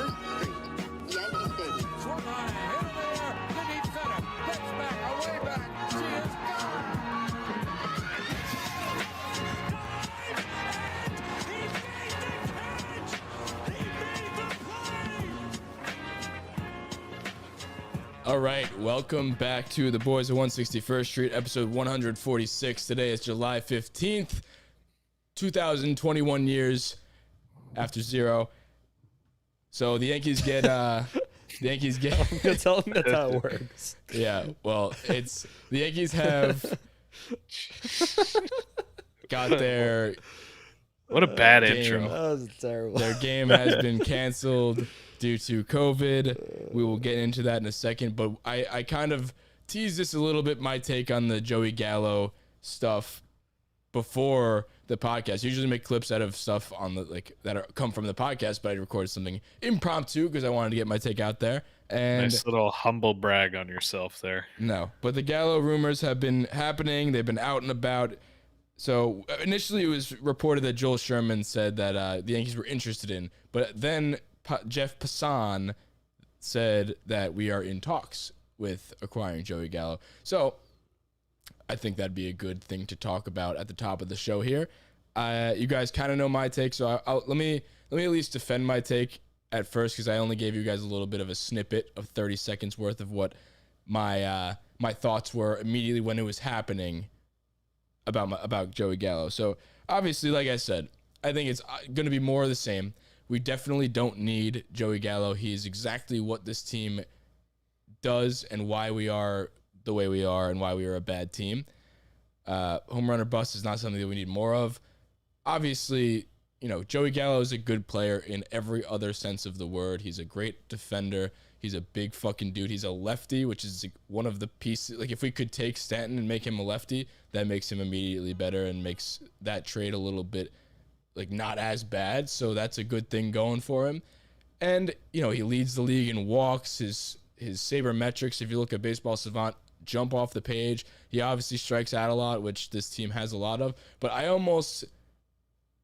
Street, Yankee Stadium. Swung on, hit in the air, the deep center, gets back, away back, she is gone. All right, welcome back to the Boys of 161st Street, episode 146. Today is July 15th, 2021 years after zero. So the Yankees get Tell them that's how it works. Yeah, well, it's the Yankees have got their What a bad game. intro. That was terrible. Their game has been canceled due to COVID. We will get into that in a second, but I kind of teased this a little bit, my take on the Joey Gallo stuff before the podcast. Usually make clips out of stuff on the come from the podcast, but I recorded something impromptu because I wanted to get my take out there. And Nice little humble brag on yourself there. no, but the Gallo rumors have been happening. They've been out and about. So initially it was reported that Joel Sherman said that the Yankees were interested in, but then Jeff Passan said that we are in talks with acquiring Joey Gallo. So I think that'd be a good thing to talk about at the top of the show here. You guys kind of know my take, so let me at least defend my take at first, because I only gave you guys a little bit of a snippet of 30 seconds worth of what my thoughts were immediately when it was happening about Joey Gallo. So obviously, like I said, I think it's going to be more of the same. We definitely don't need Joey Gallo. He is exactly what this team does and why we are the way we are and why we are a bad team. Home run or bust is not something that we need more of. Obviously, Joey Gallo is a good player in every other sense of the word. He's a great defender. He's a big fucking dude. He's a lefty, which is one of the pieces. Like, if we could take Stanton and make him a lefty, that makes him immediately better and makes that trade a little bit not as bad. So that's a good thing going for him. And, he leads the league in walks. His sabermetrics, if you look at Baseball Savant, jump off the page. He obviously strikes out a lot, which this team has a lot of. But I almost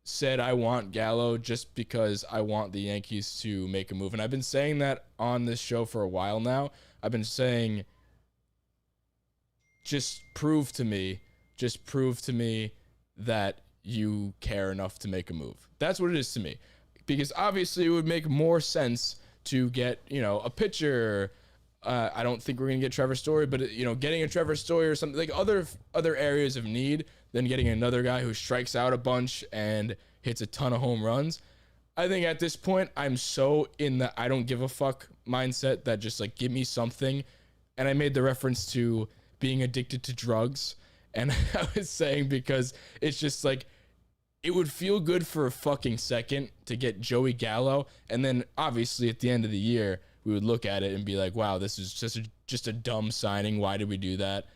said I want Gallo just because I want the Yankees to make a move. And I've been saying that on this show for a while now. I've been saying, just prove to me that you care enough to make a move. That's what it is to me. Because obviously it would make more sense to get, a pitcher. I don't think we're going to get Trevor Story, but getting a Trevor Story or something like other areas of need than getting another guy who strikes out a bunch and hits a ton of home runs. I think at this point, I'm so in the I don't give a fuck mindset that just give me something. And I made the reference to being addicted to drugs. And I was saying, because it's just it would feel good for a fucking second to get Joey Gallo. And then obviously at the end of the year, we would look at it and be like, wow, this is just a dumb signing. Why did we do that?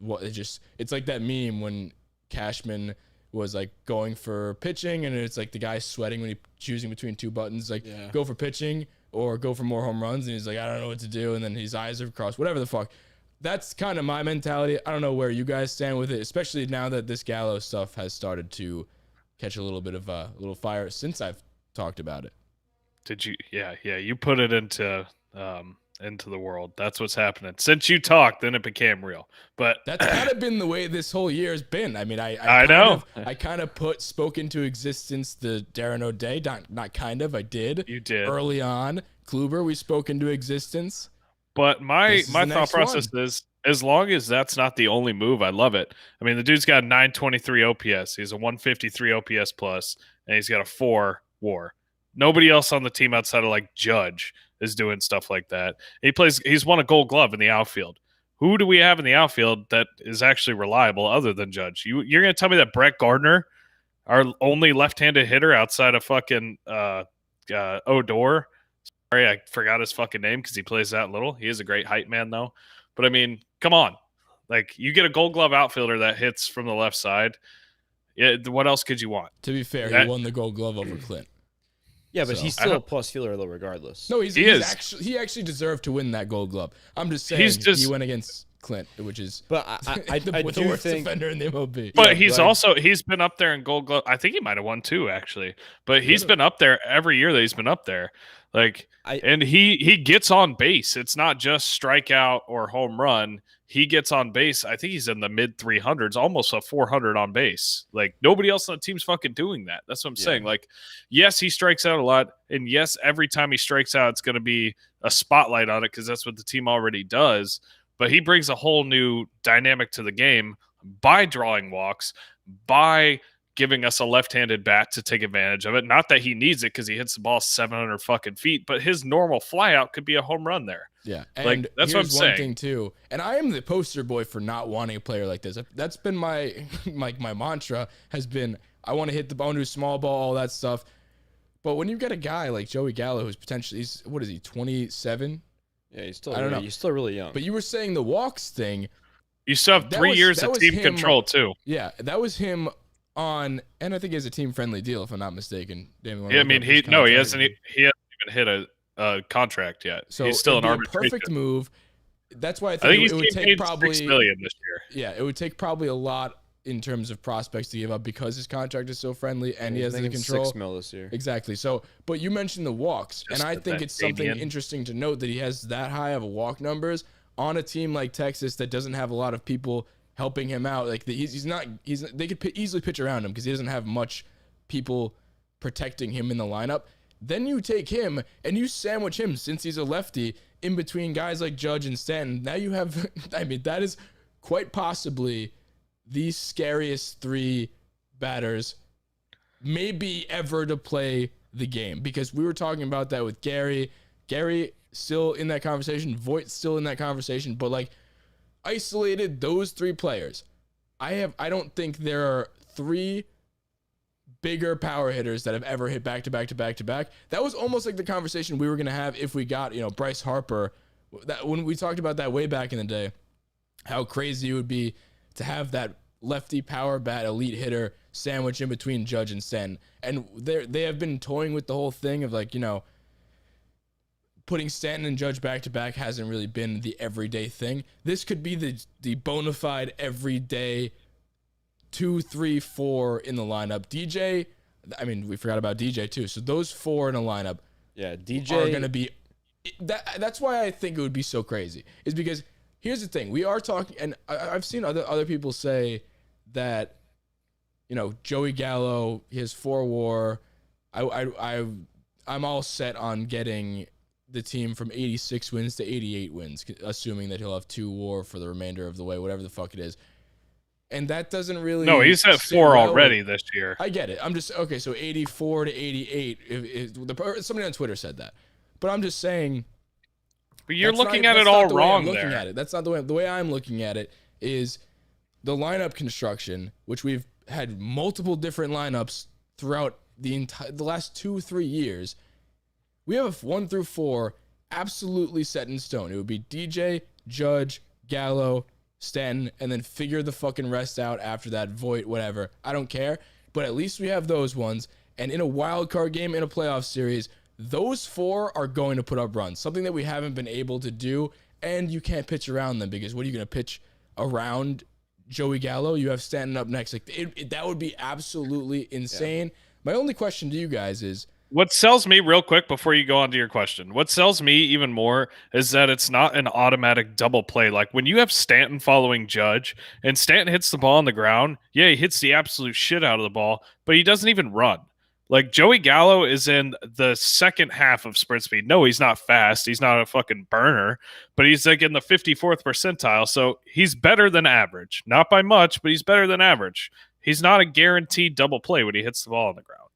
It's like that meme when Cashman was going for pitching, and it's the guy sweating when he's choosing between two buttons, go for pitching or go for more home runs, and he's I don't know what to do, and then his eyes are crossed, whatever the fuck. That's kind of my mentality. I don't know where you guys stand with it, especially now that this Gallo stuff has started to catch a little bit of a little fire since I've talked about it. Did you? Yeah. You put it into the world. That's what's happening. Since you talked, then it became real. But that's kind of been the way this whole year has been. I mean, I know. I kind of spoke into existence the Darren O'Day. Not kind of. I did. You did early on. Kluber, we spoke into existence. But my thought process is, as long as that's not the only move, I love it. I mean, the dude's got 923 OPS. He's a 153 OPS plus, and he's got a 4 WAR. Nobody else on the team outside of Judge is doing stuff like that. He's won a Gold Glove in the outfield. Who do we have in the outfield that is actually reliable other than Judge? You're going to tell me that Brett Gardner, our only left-handed hitter outside of fucking Odor. Sorry, I forgot his fucking name because he plays that little. He is a great height man, though. But, I mean, come on. You get a Gold Glove outfielder that hits from the left side. Yeah, what else could you want? To be fair, he won the Gold Glove over Clint. Yeah, but he's still a plus fielder though, regardless. No, he actually deserved to win that Gold Glove. I'm just saying he went against Clint, which is but I the worst defender in the MLB. But he's been up there in Gold Glove. I think he might have won 2 actually. But he's been up there every year that he's been up there. And he gets on base. It's not just strikeout or home run. He gets on base. I think he's in the mid 300s, almost a 400 on base. Like, nobody else on the team's fucking doing that. That's what I'm saying. Like, yes, he strikes out a lot, and yes, every time he strikes out, it's going to be a spotlight on it because that's what the team already does. But he brings a whole new dynamic to the game by drawing walks, by giving us a left-handed bat to take advantage of it. Not that he needs it because he hits the ball 700 fucking feet, but his normal flyout could be a home run there. Yeah, and like, that's what I'm saying. One thing too, and I am the poster boy for not wanting a player like this. That's been my my mantra has been I want to hit the ball, do small ball, all that stuff. But when you get a guy like Joey Gallo, who's potentially what is he, 27? Yeah, he's still really young. But you were saying the walks thing. You still have 3 years of team control too. Yeah, that was him on, and I think he has a team-friendly deal, if I'm not mistaken. Yeah, I mean, he hasn't even hit a contract yet. So he's still an arbitration. Perfect move. That's why I think it would take probably $6 million this year. Yeah, it would take probably a lot in terms of prospects to give up because his contract is so friendly and he has the control. $6 million this year. Exactly. So, but you mentioned the walks, and I think it's something interesting to note that he has that high of a walk numbers on a team like Texas that doesn't have a lot of people helping him out. Like they could easily pitch around him because he doesn't have much people protecting him in the lineup. Then you take him and you sandwich him, since he's a lefty, in between guys like Judge and Stanton. Now you have, I mean, that is quite possibly the scariest 3 batters maybe ever to play the game, because we were talking about that with Gary still in that conversation, Voit still in that conversation, but like isolated those 3 players, I don't think there are 3 bigger power hitters that have ever hit back to back to back to back. That was almost like the conversation we were going to have if we got, Bryce Harper. That when we talked about that way back in the day, how crazy it would be to have that lefty power bat elite hitter sandwich in between Judge and Stanton. And they have been toying with the whole thing of like, putting Stanton and Judge back to back hasn't really been the everyday thing. This could be the bona fide everyday 2, 3, 4 in the lineup. DJ, I mean, we forgot about DJ too. So those 4 in a lineup, DJ are going to be. That's why I think it would be so crazy. Is because here's the thing: we are talking, and I've seen other people say that, Joey Gallo, his 4 WAR. I'm all set on getting the team from 86 wins to 88 wins, assuming that he'll have 2 WAR for the remainder of the way, whatever the fuck it is. And that doesn't really. No, he's at 4 already this year. I get it. I'm just okay. So 84 to 88. Somebody on Twitter said that, but I'm just saying. But you're looking at it all wrong there. At it. That's not the way. The way I'm looking at it is the lineup construction, which we've had multiple different lineups throughout the last 2-3 years. We have 1 through 4 absolutely set in stone. It would be DJ, Judge, Gallo, Stanton, and then figure the fucking rest out after that. Voit, whatever. I don't care. But at least we have those ones. And in a wild card game, in a playoff series, those 4 are going to put up runs. Something that we haven't been able to do. And you can't pitch around them, because what are you going to pitch around Joey Gallo? You have Stanton up next. Like that would be absolutely insane. Yeah. My only question to you guys is, what sells me, real quick before you go on to your question, what sells me even more is that it's not an automatic double play. Like when you have Stanton following Judge and Stanton hits the ball on the ground, yeah, he hits the absolute shit out of the ball, but he doesn't even run. Like Joey Gallo is in the second half of sprint speed. No, he's not fast. He's not a fucking burner, but he's like in the 54th percentile. So he's better than average. Not by much, but he's better than average. He's not a guaranteed double play when he hits the ball on the ground.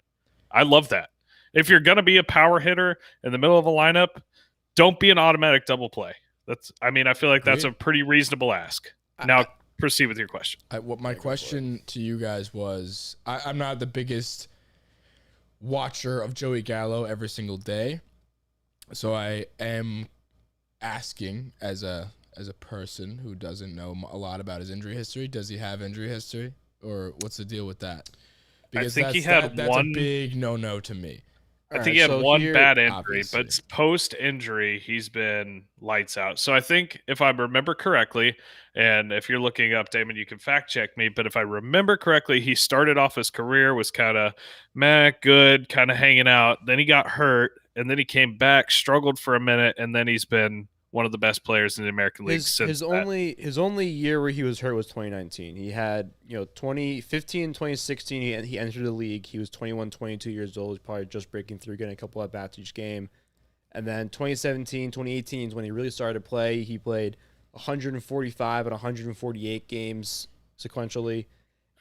I love that. If you're going to be a power hitter in the middle of a lineup, don't be an automatic double play. I feel like that's a pretty reasonable ask. Now, proceed with your question. What my question to you guys was, I'm not the biggest watcher of Joey Gallo every single day, so I am asking as a person who doesn't know a lot about his injury history. Does he have injury history, or what's the deal with that? Because I think he had that's one. A big no-no to me. I think he had one bad injury, obviously. but post-injury, he's been lights out. So I think if I remember correctly, and if you're looking up, Damon, you can fact check me, but if I remember correctly, he started off his career, was kind of good, kind of hanging out. Then he got hurt, and then he came back, struggled for a minute, and then he's been one of the best players in the American League since his only year where he was hurt was 2019. He had 2015, 2016. He entered the league. He was 21, 22 years old. He's probably just breaking through, getting a couple at bats each game. And then 2017, 2018 is when he really started to play. He played 145 and 148 games sequentially.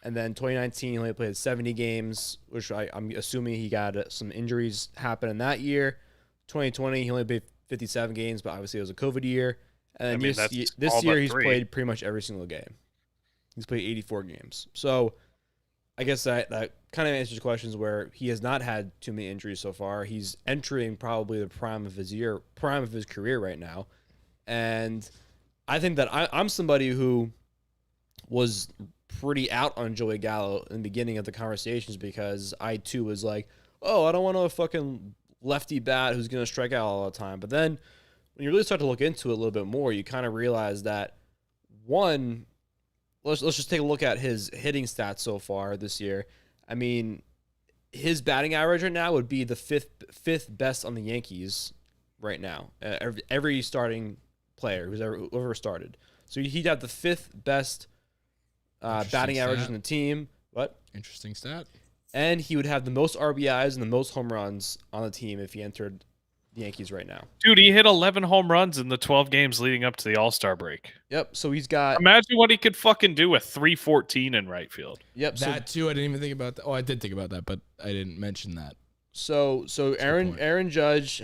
And then 2019 he only played 70 games, which I'm assuming he got some injuries happen in that year. 2020 he only played 57 games, but obviously it was a COVID year. And then this year he's played pretty much every single game. He's played 84 games. So I guess that kind of answers questions where he has not had too many injuries so far. He's entering probably the prime of his career right now. And I think that I'm somebody who was pretty out on Joey Gallo in the beginning of the conversations because I too was like, oh, I don't want a fucking lefty bat who's going to strike out all the time. But then when you really start to look into it a little bit more, you kind of realize that, one, let's just take a look at his hitting stats so far this year. I mean, his batting average right now would be the fifth best on the Yankees right now. Every starting player who's ever started. So he'd have the fifth best batting average in the team. What? Interesting stat. And he would have the most RBIs and the most home runs on the team if he entered the Yankees right now. Dude, he hit 11 home runs in the 12 games leading up to the All-Star break. Yep, so he's got... Imagine what he could fucking do with 314 in right field. Yep. That too, I didn't even think about that. Oh, I did think about that, but I didn't mention that. So Aaron Judge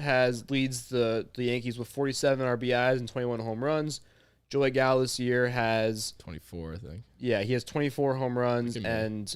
leads the Yankees with 47 RBIs and 21 home runs. Joey Gallo this year has 24, I think. Yeah, he has 24 home runs and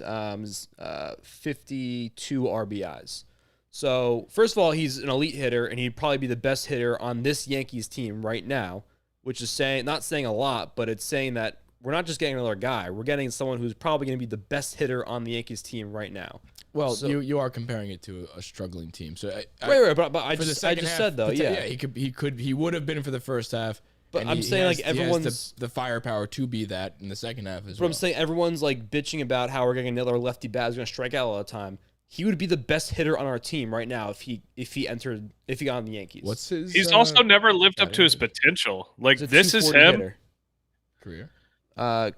52 RBIs. So, first of all, he's an elite hitter, and he'd probably be the best hitter on this Yankees team right now, which is not saying a lot, but it's saying that we're not just getting another guy. We're getting someone who's probably going to be the best hitter on the Yankees team right now. Well, so, you are comparing it to a struggling team. So but I just said though, yeah, he would have been for the first half. But I'm saying like everyone's he has the firepower to be that in the second half as well. But I'm saying everyone's like bitching about how we're getting another lefty bat who's going to strike out all the time. He would be the best hitter on our team right now if he got on the Yankees. What's his? He's also never lived up to his potential. Like this is him. Career.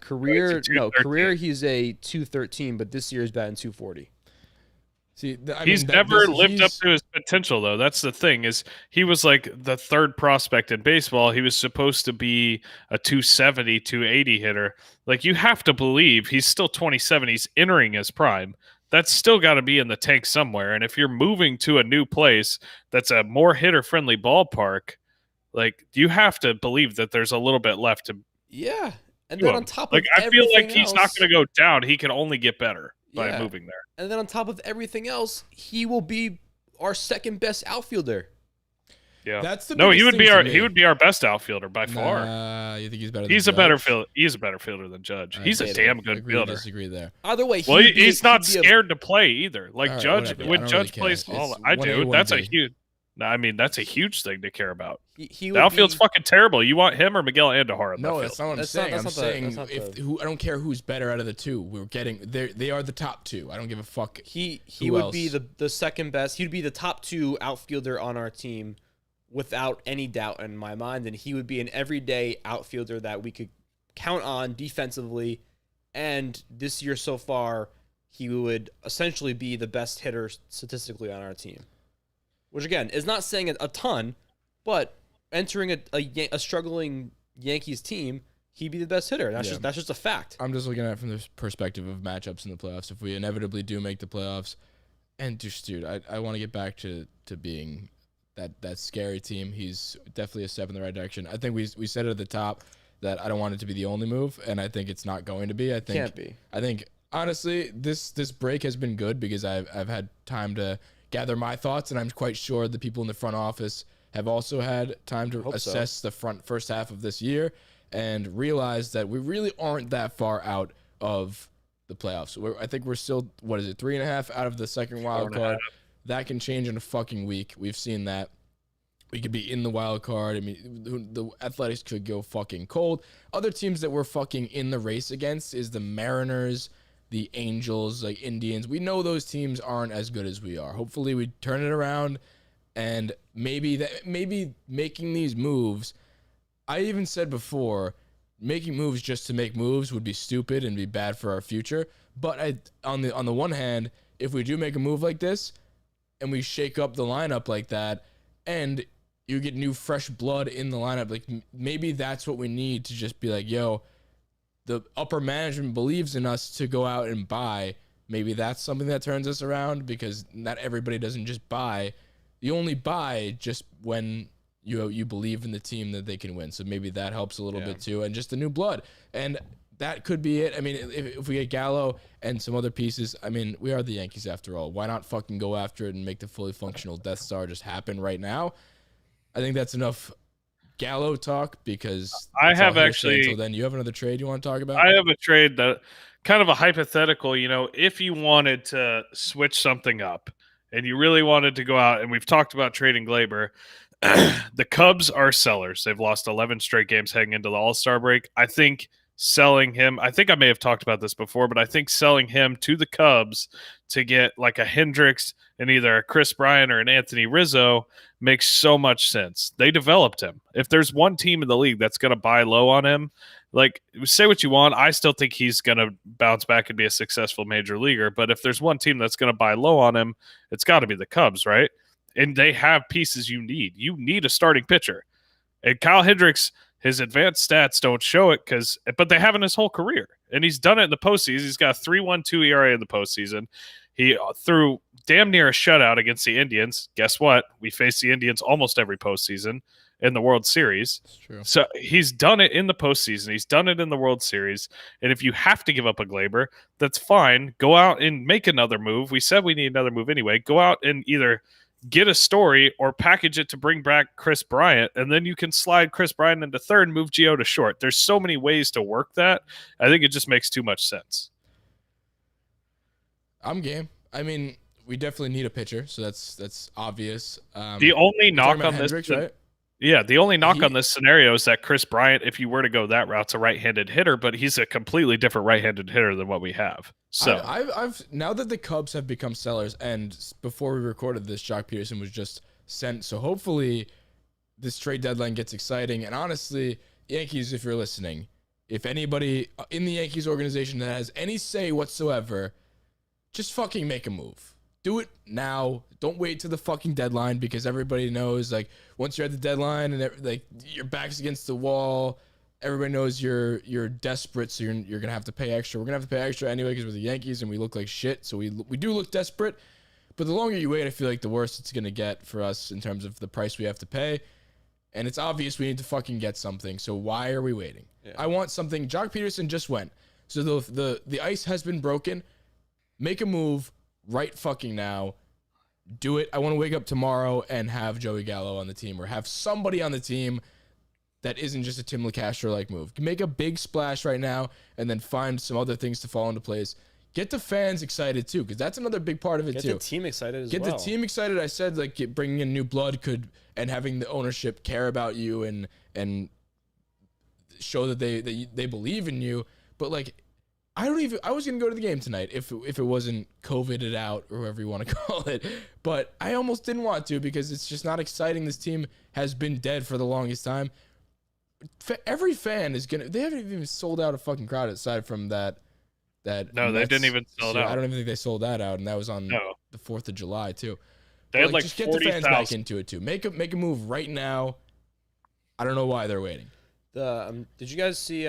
Career. He's a 213, but this year he's batting 240. See, he's never lived up to his potential, though. That's the thing, is he was like the third prospect in baseball. He was supposed to be a 270, 280 hitter. Like, you have to believe he's still 27. He's entering his prime. That's still got to be in the tank somewhere. And if you're moving to a new place that's a more hitter-friendly ballpark, like, you have to believe that there's a little bit left to. Yeah. And then on top of like, I feel like he's not going to go down. He can only get better by moving there. And then on top of everything else, he will be our second best outfielder. Yeah, that's the he would be our best outfielder by far. You think he's better? He's a better fielder. He's a better fielder than Judge. He's a damn good fielder. Disagree there. Either way, he's not scared to play either. Like right, Judge, whatever. when Judge plays, I do. That's a huge. I mean, that's a huge thing to care about. The outfield's fucking terrible. You want him or Miguel Andujar in the field? That's not what I'm saying. I'm saying I don't care who's better out of the two. They are the top two. I don't give a fuck. He would be the second best. He'd be the top two outfielder on our team without any doubt in my mind, and he would be an everyday outfielder that we could count on defensively. And this year so far, he would essentially be the best hitter statistically on our team. Which, again, is not saying a ton, but entering a struggling Yankees team, he'd be the best hitter. That's just a fact. I'm just looking at it from the perspective of matchups in the playoffs. If we inevitably do make the playoffs, and just, dude, I want to get back to being that scary team. He's definitely a step in the right direction. I think we said it at the top that I don't want it to be the only move, and I think it's not going to be. Can't be. I think, honestly, this break has been good because I've had time to gather my thoughts, and I'm quite sure the people in the front office have also had time to assess the first half of this year and realize that we really aren't that far out of the playoffs. I think we're still, 3.5 out of the second wild card. that can change in a fucking week. We've seen that. We could be in the wild card. I mean, the Athletics could go fucking cold. Other teams that we're fucking in the race against is the Mariners, the Angels, like Indians. We know those teams aren't as good as we are. Hopefully we turn it around, and maybe making these moves. I even said before, making moves just to make moves would be stupid and be bad for our future. But on the one hand, if we do make a move like this and we shake up the lineup like that, and you get new fresh blood in the lineup, like maybe that's what we need to just be like, yo, the upper management believes in us to go out and buy. Maybe that's something that turns us around, because not everybody doesn't just buy. You only buy just when you believe in the team that they can win. So maybe that helps a little bit too, and just the new blood. And that could be it. I mean, if we get Gallo and some other pieces, I mean, we are the Yankees after all. Why not fucking go after it and make the fully functional Death Star just happen right now? I think that's enough Gallo talk, because I have actually. Until then, you have another trade you want to talk about? I have a trade that kind of a hypothetical. If you wanted to switch something up and you really wanted to go out, and we've talked about trading Glaber. The Cubs are sellers. They've lost 11 straight games heading into the All-Star break. I think selling him, I think I may have talked about this before, but I think selling him to the Cubs to get like a Hendricks and either a Chris Bryant or an Anthony Rizzo makes so much sense. They developed him. If there's one team in the league that's going to buy low on him, like, say what you want, I still think he's going to bounce back and be a successful major leaguer. But if there's one team that's going to buy low on him, it's got to be the Cubs, right? And they have pieces you need. You need a starting pitcher. And Kyle Hendricks, his advanced stats don't show it, but they have in his whole career. And he's done it in the postseason. He's got a 3.12 ERA in the postseason. He threw damn near a shutout against the Indians. Guess what? We face the Indians almost every postseason in the World Series. That's true. So he's done it in the postseason. He's done it in the World Series. And if you have to give up a Glaber, that's fine. Go out and make another move. We said we need another move anyway. Go out and either get a story or package it to bring back Chris Bryant, and then you can slide Chris Bryant into third and move Gio to short. There's so many ways to work that. I think it just makes too much sense. I'm game. I mean, we definitely need a pitcher, so that's obvious. The only knock on Hendricks, this, right? Yeah, the only knock on this scenario is that Chris Bryant, if you were to go that route, is a right-handed hitter, but he's a completely different right-handed hitter than what we have. So I've now that the Cubs have become sellers, and before we recorded this, Jock Peterson was just sent. So hopefully this trade deadline gets exciting. And honestly, Yankees, if you're listening, if anybody in the Yankees organization that has any say whatsoever, just fucking make a move. Do it now. Don't wait to the fucking deadline, because everybody knows, like, once you're at the deadline and like your back's against the wall, everybody knows you're desperate, so you're gonna have to pay extra. We're gonna have to pay extra anyway because we're the Yankees and we look like shit. So we do look desperate. But the longer you wait, I feel like the worse it's gonna get for us in terms of the price we have to pay. And it's obvious we need to fucking get something. So why are we waiting? Yeah. I want something. Jock Peterson just went. So the ice has been broken. Make a move right fucking now. Do it. I want to wake up tomorrow and have Joey Gallo on the team, or have somebody on the team that isn't just a Tim LeCastro-like move. Make a big splash right now and then find some other things to fall into place. Get the fans excited too, because that's another big part of it too. Get the team excited as well. Get the team excited. I said, like, bringing in new blood and having the ownership care about you and show that they believe in you. But like, I was gonna go to the game tonight if it wasn't COVIDed out, or whatever you want to call it. But I almost didn't want to, because it's just not exciting. This team has been dead for the longest time. Every fan is gonna. They haven't even sold out a fucking crowd aside from that. No, they didn't even sell it out. I don't even think they sold that out, and that was on the 4th of July too. They had like just get 40, the fans back into it too. Make a move right now. I don't know why they're waiting. Did you guys see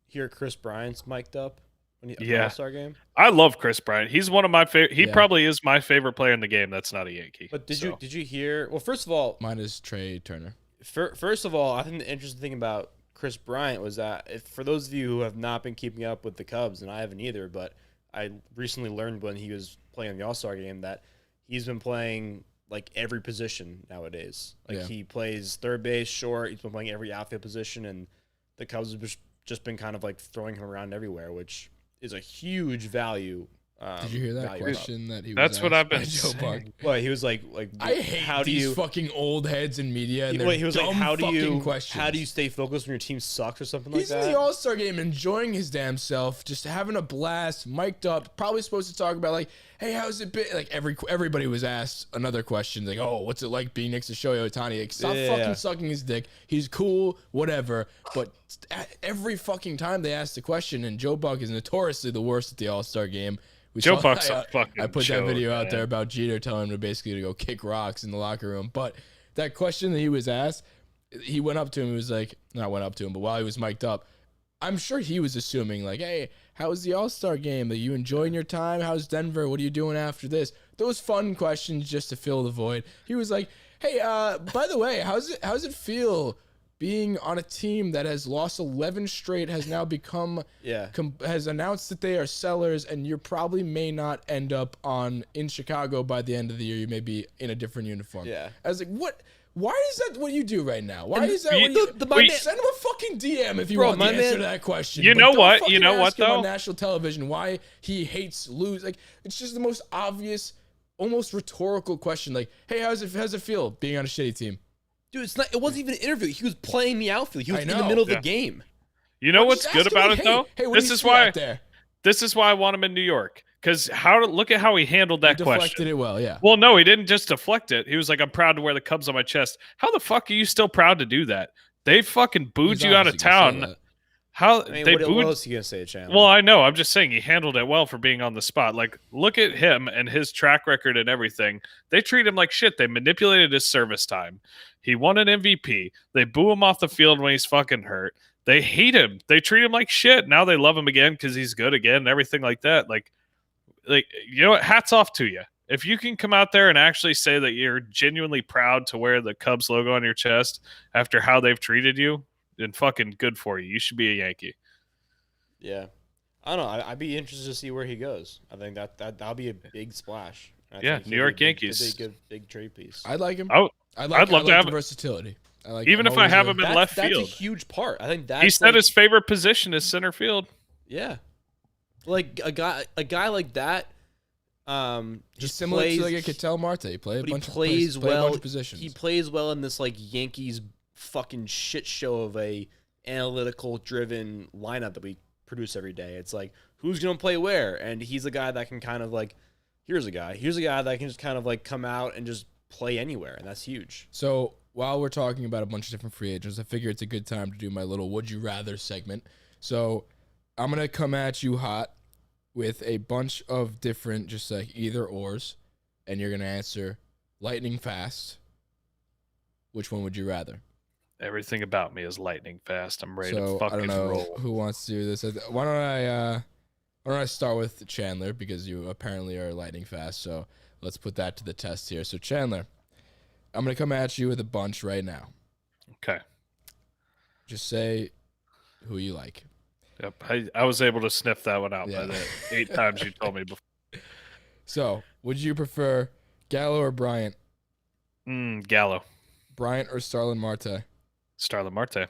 hear Chris Bryant's mic'd up when he All-Star game? I love Chris Bryant. He's one of my favorite. He probably is my favorite player in the game. That's not a Yankee. But did you hear? Well, first of all, mine is Trey Turner. First of all, I think the interesting thing about Chris Bryant was that, for those of you who have not been keeping up with the Cubs, and I haven't either, but I recently learned when he was playing the All-Star game that he's been playing like every position nowadays. Like he plays third base, short. He's been playing every outfield position, and the Cubs have just been kind of like throwing him around everywhere, which is a huge value Did you hear that value question that he was That's what asked I've been by Joe saying. Buck? Well, he was like, I hate how do these you? fucking old heads in media and He was like, dumb how do fucking you? questions. How do you stay focused when your team sucks or something like He's that? in the All-Star game enjoying his damn self, just having a blast, mic'd up, probably supposed to talk about like, hey, how's it been? Like everybody was asked another question, like, oh, what's it like being next to Shohei Ohtani? Like, stop fucking sucking his dick. He's cool, whatever. But every fucking time they ask the question, and Joe Buck is notoriously the worst at the All-Star game. Joe Buck's a fucking I put that joke, video out man. there about Jeter telling him to basically to go kick rocks in the locker room. But that question that he was asked, he went up to him. He was like, not went up to him, but while he was mic'd up, I'm sure he was assuming like, hey, how was the All-Star game? Are you enjoying your time? How's Denver? What are you doing after this? Those fun questions just to fill the void. He was like, hey, by the way, how's it feel being on a team that has lost 11 straight, has now become, has announced that they are sellers, and you probably may not end up in Chicago by the end of the year. You may be in a different uniform. Yeah. I was like, what? Why is that what you do right now? Why is that you- what you the- send him a fucking DM if you Bro, want the my answer man- to that question. You But know don't what? fucking You know ask what, him on though? national television why he hates lose. Like, it's just the most obvious, almost rhetorical question. Like, hey, how's it feel being on a shitty team? Dude, it's not. It wasn't even an interview. He was playing the outfield. He was I in the know. middle of Yeah. the game. You know Well, what's just good ask him, about like, it though? Hey, what do This you is see why. out there? This is why I want him in New York. Because look at how he handled that He deflected question. it well, yeah. Well, no, he didn't just deflect it. He was like, "I'm proud to wear the Cubs on my chest." How the fuck are you still proud to do that? They fucking booed He's you out of obviously gonna say town. that. How I mean, they what booed? else are you gonna say, Chandler? Well, I know. I'm just saying he handled it well for being on the spot. Like, look at him and his track record and everything. They treat him like shit. They manipulated his service time. He won an MVP. They boo him off the field when he's fucking hurt. They hate him. They treat him like shit. Now they love him again because he's good again and everything like that. Like, you know what? Hats off to you. If you can come out there and actually say that you're genuinely proud to wear the Cubs logo on your chest after how they've treated you, then fucking good for you. You should be a Yankee. Yeah, I don't know. I'd be interested to see where he goes. I think that'll be a big splash. I Yeah, think New he'll York be a big- Yankees. a big trade piece. I'd like him. Oh, I'd love to like have the it. versatility. Even if I have him in left that's field. a huge part. I think that's He said like, his favorite position is center field. yeah, like a guy like that. Just Just similar plays, to like a Ketel Marte. He play a but he bunch of plays play a well. bunch of positions. He plays well in this like Yankees fucking shit show of a analytical driven lineup that we produce every day. It's like who's gonna play where, and he's a guy that can kind of like here's a guy that can just kind of like come out and just play anywhere, and that's huge. So while we're talking about a bunch of different free agents, I figure it's a good time to do my little "Would You Rather" segment. So I'm gonna come at you hot with a bunch of different, just like either ors, and you're gonna answer lightning fast. Which one would you rather? Everything about me is lightning fast. I'm ready So to I fucking don't know roll. who wants to do this. Why don't I start with Chandler because you apparently are lightning fast. So let's put that to the test here. So Chandler, I'm gonna come at you with a bunch right now. Okay. Just say who you like. Yep. I was able to sniff that one out Yeah. by the 8 times you told me before. So, would you prefer Gallo or Bryant? Gallo. Bryant or Starlin Marte? Starlin Marte.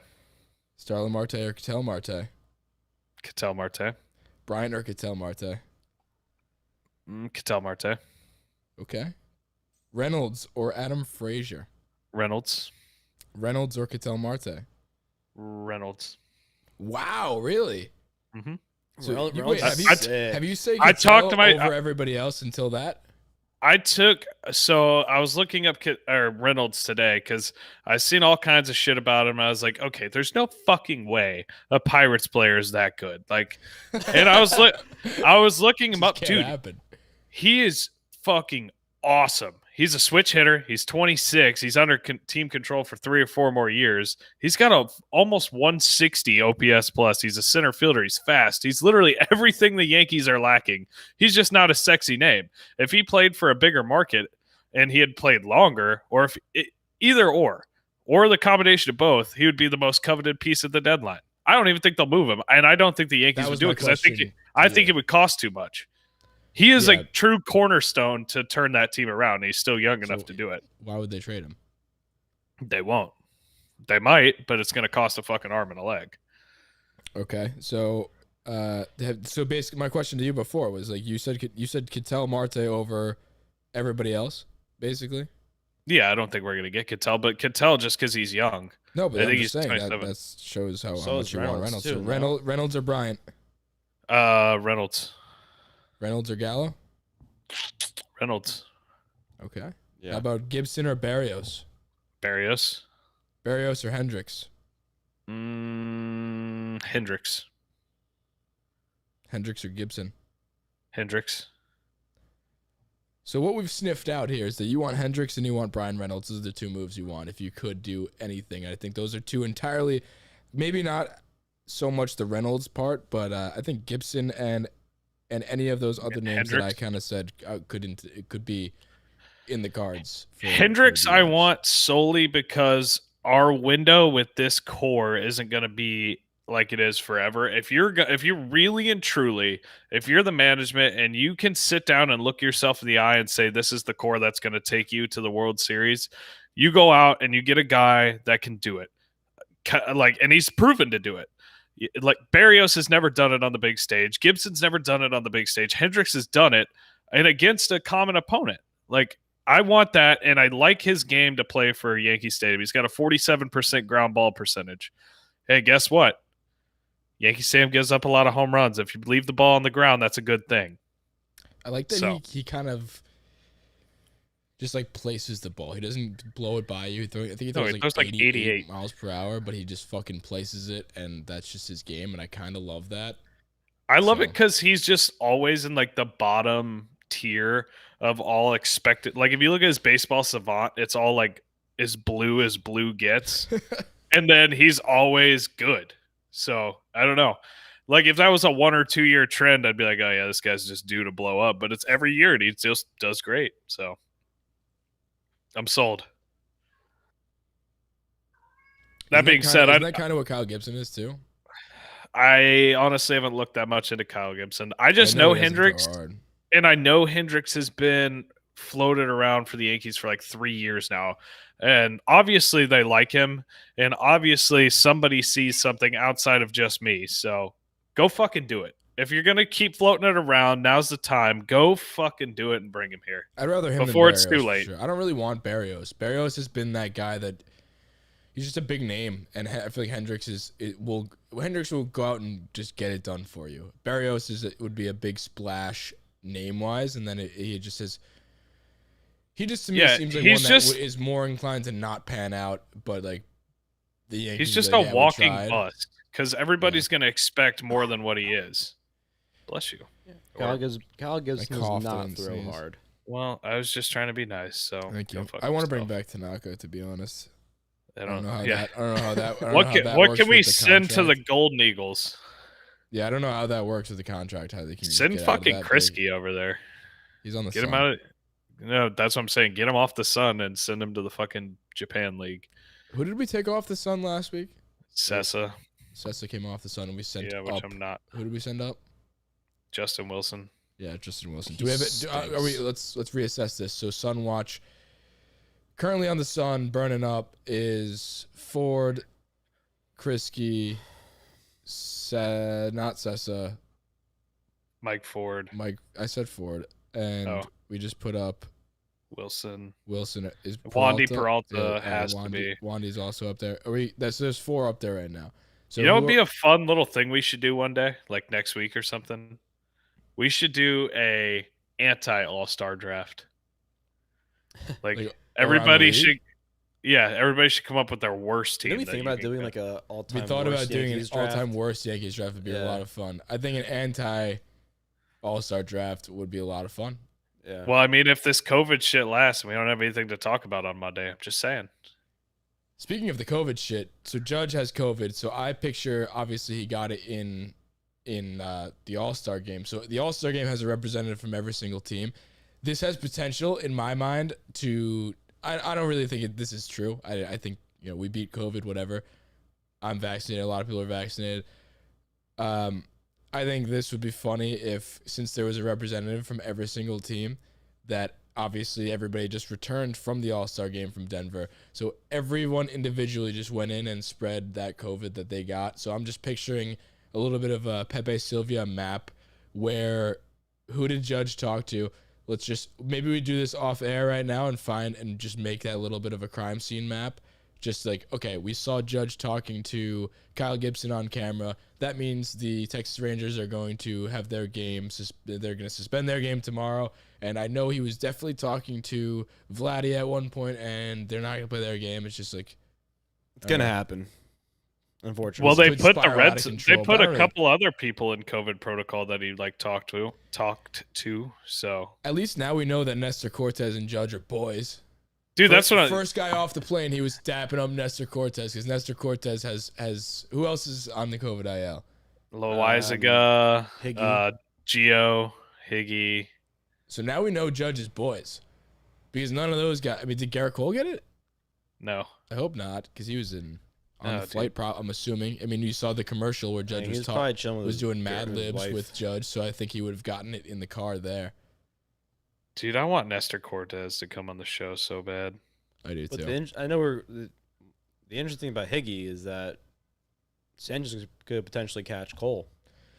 Starlin Marte or Ketel Marte? Ketel Marte. Bryant or Ketel Marte? Ketel Marte. Okay. Reynolds or Adam Frazier? Reynolds. Reynolds or Ketel Marte? Reynolds. Wow, really? Mm-hmm. So, Reynolds have you said I Ketel talked to my- over everybody else until that? I was looking up Reynolds today because I seen all kinds of shit about him. I was like, okay, there's no fucking way a Pirates player is that good. Like, and I was looking him up, Can't dude. happen. He is fucking awesome. He's a switch hitter. He's 26. He's under team control for 3 or 4 more years. He's got a almost 160 OPS plus. He's a center fielder. He's fast. He's literally everything the Yankees are lacking. He's just not a sexy name. If he played for a bigger market and he had played longer, or either or the combination of both, he would be the most coveted piece at the deadline. I don't even think they'll move him, and I don't think the Yankees That would was do my it because question. I think it would cost too much. He is Yeah. a true cornerstone to turn that team around. And he's still young enough So- to do it. Why would they trade him? They won't. They might, but it's going to cost a fucking arm and a leg. Okay, so So basically, my question to you before was like you said Ketel Marte over everybody else, basically. Yeah, I don't think we're gonna get Ketel, but Ketel just because he's young. No, but I I'm think just he's saying 27. that shows how So much is you want Reynolds, Reynolds. too, So no? Reynolds or Bryant? Reynolds. Reynolds or Gallo? Reynolds. Okay. How Yeah. about Gibson or Barrios? Barrios. Barrios or Hendricks? Hendricks. Hendricks or Gibson? Hendricks. So what we've sniffed out here is that you want Hendricks and you want Brian Reynolds. Those are the two moves you want if you could do anything. I think those are two entirely, maybe not so much the Reynolds part, but I think Gibson and any of those other names that I Hendricks? kind of said it could be in the cards. Hendricks, the I D-backs. want solely because our window with this core isn't going to be like it is forever. If you're really and truly, if you're the management and you can sit down and look yourself in the eye and say this is the core that's going to take you to the World Series, you go out and you get a guy that can do it. Like, and he's proven to do it. Like Barrios has never done it on the big stage. Gibson's never done it on the big stage. Hendricks has done it, and against a common opponent. Like, I want that, and I like his game to play for Yankee Stadium. He's got a 47% ground ball percentage. Hey, guess what? Yankee Stadium gives up a lot of home runs. If you leave the ball on the ground, that's a good thing. I like that So. he kind of just like places the ball. He doesn't blow it by you. I think he throws like 88 miles per hour, but he just fucking places it, and that's just his game, and I kind of love that. I love it because he's just always in like the bottom tier of all expected. Like if you look at his baseball savant, it's all like as blue gets, and then he's always good. So I don't know. Like if that was a 1 or 2 year trend, I'd be like, oh yeah, this guy's just due to blow up. But it's every year and he just does great. So I'm sold. That being said, isn't that kind of what Kyle Gibson is too? I honestly haven't looked that much into Kyle Gibson. I just know Hendricks, and I know Hendricks has been floated around for the Yankees for like 3 years now. And obviously they like him, and obviously somebody sees something outside of just me. So go fucking do it. If you're going to keep floating it around, now's the time. Go fucking do it and bring him here. I'd rather him before than it's Barrios, too late. Sure. I don't really want Barrios. Barrios has been that guy that he's just a big name, and I feel like Hendricks will go out and just get it done for you. Barrios would be a big splash name wise, and then he just to me seems like one that is more inclined to not pan out, but like the Yankees. He's just a walking bust because everybody's going to expect more than what he is. Bless you. Yeah. Kyle Gibson does not throw hard. Well, I was just trying to be nice, so thank you. I want to bring back Tanaka, to be honest. I don't know how that. I don't know how that. What can we send to the Golden Eagles? Yeah, I don't know how that works with the contract. How they can send fucking Krisky over there. He's on the. Get him out. No, that's what I'm saying. Get him off the Sun and send him to the fucking Japan League. Who did we take off the Sun last week? Sessa came off the Sun, and we sent which up. I'm not. Who did we send up? Justin Wilson. Yeah, Justin Wilson. Do we have it? Are we? Let's reassess this. So Sun Watch. Currently on the Sun, burning up is Ford, Krisky, not Sessa. Mike Ford. I said Ford, and we just put up Wilson. Wilson is Peralta has to be. Wandy's also up there. There's 4 up there right now. So you know, it'd be a fun little thing we should do one day, like next week or something. We should do a anti-All-Star draft. Like everybody should. Yeah, everybody should come up with their worst team. Didn't we think about doing like a all-time? We thought about doing an all-time worst Yankees draft. Would be a lot of fun. I think an anti-All-Star draft would be a lot of fun. Yeah. Well, I mean, if this COVID shit lasts and we don't have anything to talk about on Monday, I'm just saying. Speaking of the COVID shit, so Judge has COVID. So I picture, obviously, he got it in the All-Star game. So the All-Star game has a representative from every single team. This has potential, in my mind, to... I don't really think this is true. I think, we beat COVID, whatever. I'm vaccinated. A lot of people are vaccinated. I think this would be funny if, since there was a representative from every single team, that obviously everybody just returned from the All-Star game from Denver. So everyone individually just went in and spread that COVID that they got. So I'm just picturing a little bit of a Pepe Sylvia map where who did Judge talk to? Let's just maybe we do this off air right now and just make that little bit of a crime scene map. Just like, okay, we saw Judge talking to Kyle Gibson on camera. That means the Texas Rangers are going to have their game. They're going to suspend their game tomorrow. And I know he was definitely talking to Vladdy at one point, and they're not going to play their game. It's just like It's gonna happen, unfortunately. Well, they could put the spiral out of Reds. They control, put but I a don't couple other people in COVID protocol that he like talked to. So, at least now we know that Nestor Cortez and Judge are boys. dude, that's what I. First guy off the plane, he was dapping up Nestor Cortez because Nestor Cortez has who else is on the COVID IL? Loizaga, Higgy. Gio, Higgy. So now we know Judge is boys because none of those guys. I mean, did Garrett Cole get it? No, I hope not because he was on No, the flight. I'm assuming. I mean, you saw the commercial where Judge He was probably chilling with was his doing Mad girl, his Libs wife. with Judge, so I think he would have gotten it in the car there. dude, I want Nestor Cortez to come on the show so bad. I do But too. I know the interesting thing about Higgy is that Sanchez could potentially catch Cole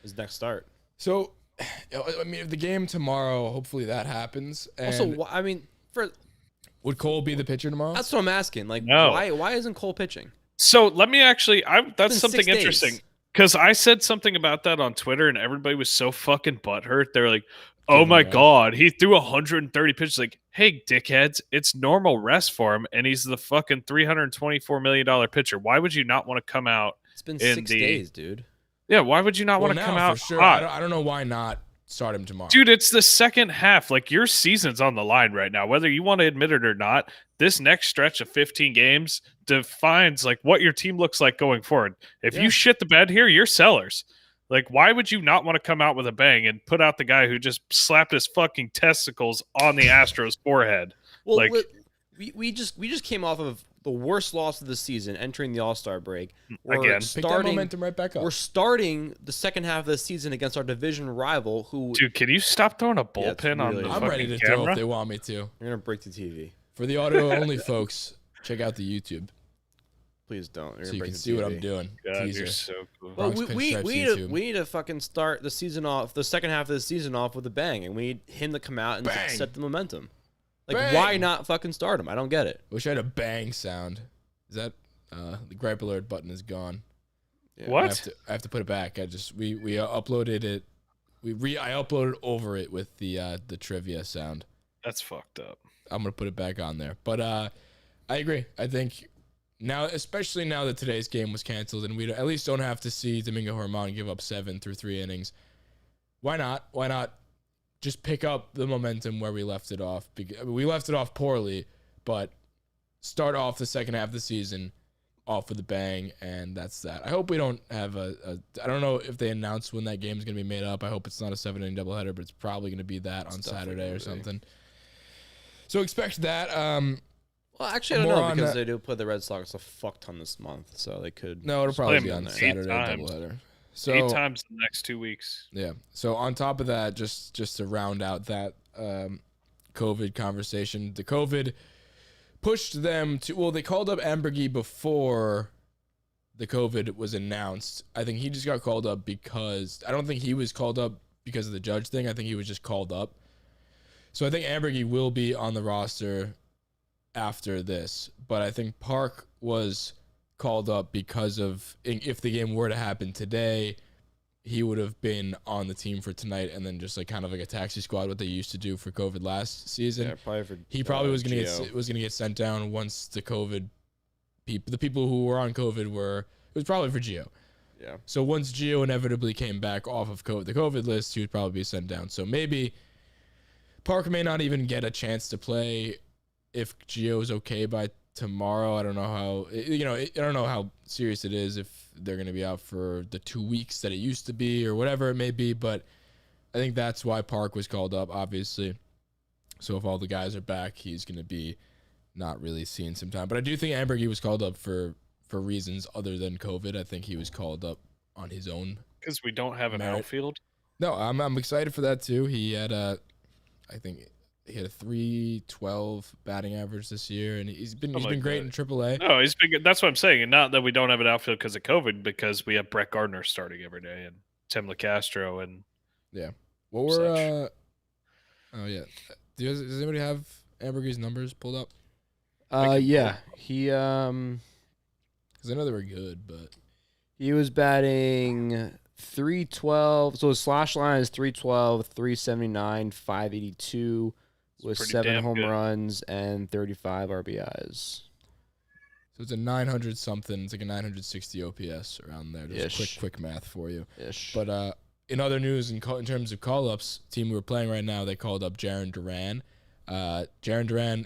his next start. So, I mean, if the game tomorrow, hopefully that happens. And Also, I mean, would Cole be the pitcher tomorrow? that's what I'm asking. Like, No. why isn't Cole pitching? So let me actually. That's been something 6 days. interesting because I said something about that on Twitter, and everybody was so fucking butthurt. They're like, "Oh Giving my him rest. god, he threw 130 pitches." Like, hey, dickheads, it's normal rest for him, and he's the fucking $324 million pitcher. Why would you not want to come out? It's been In 6 the- days, dude. Yeah, why would you not Well, want to now come out for sure. hot? I don't know why not start him tomorrow. Dude, it's the second half. Like, your season's on the line right now. Whether you want to admit it or not, this next stretch of 15 games defines like what your team looks like going forward. If Yeah. you shit the bed here, you're sellers. Like, why would you not want to come out with a bang and put out the guy who just slapped his fucking testicles on the Astros' forehead? Well, Like- we just came off of the worst loss of the season entering the All-Star break. We're Again. Pick that momentum right back up. We're starting the second half of the season against our division rival, who Dude, can you stop throwing a Yeah, it's bullpen on really- the I'm fucking ready to camera? throw if they want me to. are gonna break the TV. For the audio only folks, check out the YouTube Please don't. You're so gonna you break can the see what TV. I'm doing. God, Teaser. you're so cool. Well, Bronx we Pinstripes YouTube. need to fucking start the season off, the second half of the season off with a bang, and we need him to come out and Bang. set the momentum. Like, Bang. why not fucking start him? I don't get it. Wish I had a bang sound. Is that the gripe alert button is gone? Yeah. What? I have to put it back. We uploaded it. I uploaded over it with the trivia sound. That's fucked up. I'm gonna put it back on there. But I agree. I think now, especially now that today's game was canceled and we at least don't have to see Domingo Germán give up 7 through 3 innings. Why not? Why not just pick up the momentum where we left it off? We left it off poorly, but start off the second half of the season off with a bang, and that's that. I hope we don't have I don't know if they announced when that game's going to be made up. I hope it's not a 7-inning doubleheader, but it's probably going to be that on definitely Saturday gonna or be. something. So expect that. Well, actually, I don't More know on because that- they do play the Red Sox a fuck ton this month, so they could. No, it'll probably play be them on 8 Saturday times. doubleheader. So 8 times in the next 2 weeks. yeah. So on top of that, just to round out that COVID conversation, the COVID pushed them to. Well, they called up Ambergy before the COVID was announced. I think he just got called up because I don't think he was called up because of the Judge thing. I think he was just called up. So I think Ambergy will be on the roster after this, but I think Park was called up because of if the game were to happen today, he would have been on the team for tonight and then just like kind of like a taxi squad, what they used to do for COVID last season. Yeah, probably for. He probably was gonna Gio. get sent down once the COVID the people who were on COVID were. It was probably for Gio. Yeah. So once Gio inevitably came back off of the COVID list, he would probably be sent down. So maybe Park may not even get a chance to play if Gio is okay by tomorrow. I don't know how. I don't know how serious it is if they're going to be out for the 2 weeks that it used to be or whatever it may be. But I think that's why Park was called up, obviously. So if all the guys are back, he's going to be not really seeing some time. But I do think Ambergy was called up for reasons other than COVID. I think he was called up on his own. Because we don't have an Merit. outfield. No, I'm excited for that too. He had I think he had a 312 batting average this year, and he's been like great that. in AAA. No, he's been good. That's what I'm saying. And not that we don't have an outfield because of COVID, because we have Brett Gardner starting every day and Tim LeCastro and Yeah. What were oh yeah. Does anybody have Ambergris numbers pulled up? Yeah. He Because I know they were good, but he was batting 312. So his slash line is 312, 379, 582 with pretty 7 damn home good. runs and 35 RBIs. so it's a 900 something. It's like a 960 OPS around there. Just Ish. quick math for you. Ish. But in other news, in terms of call-ups, team we were playing right now, they called up Jaren Duran. Jaren Duran,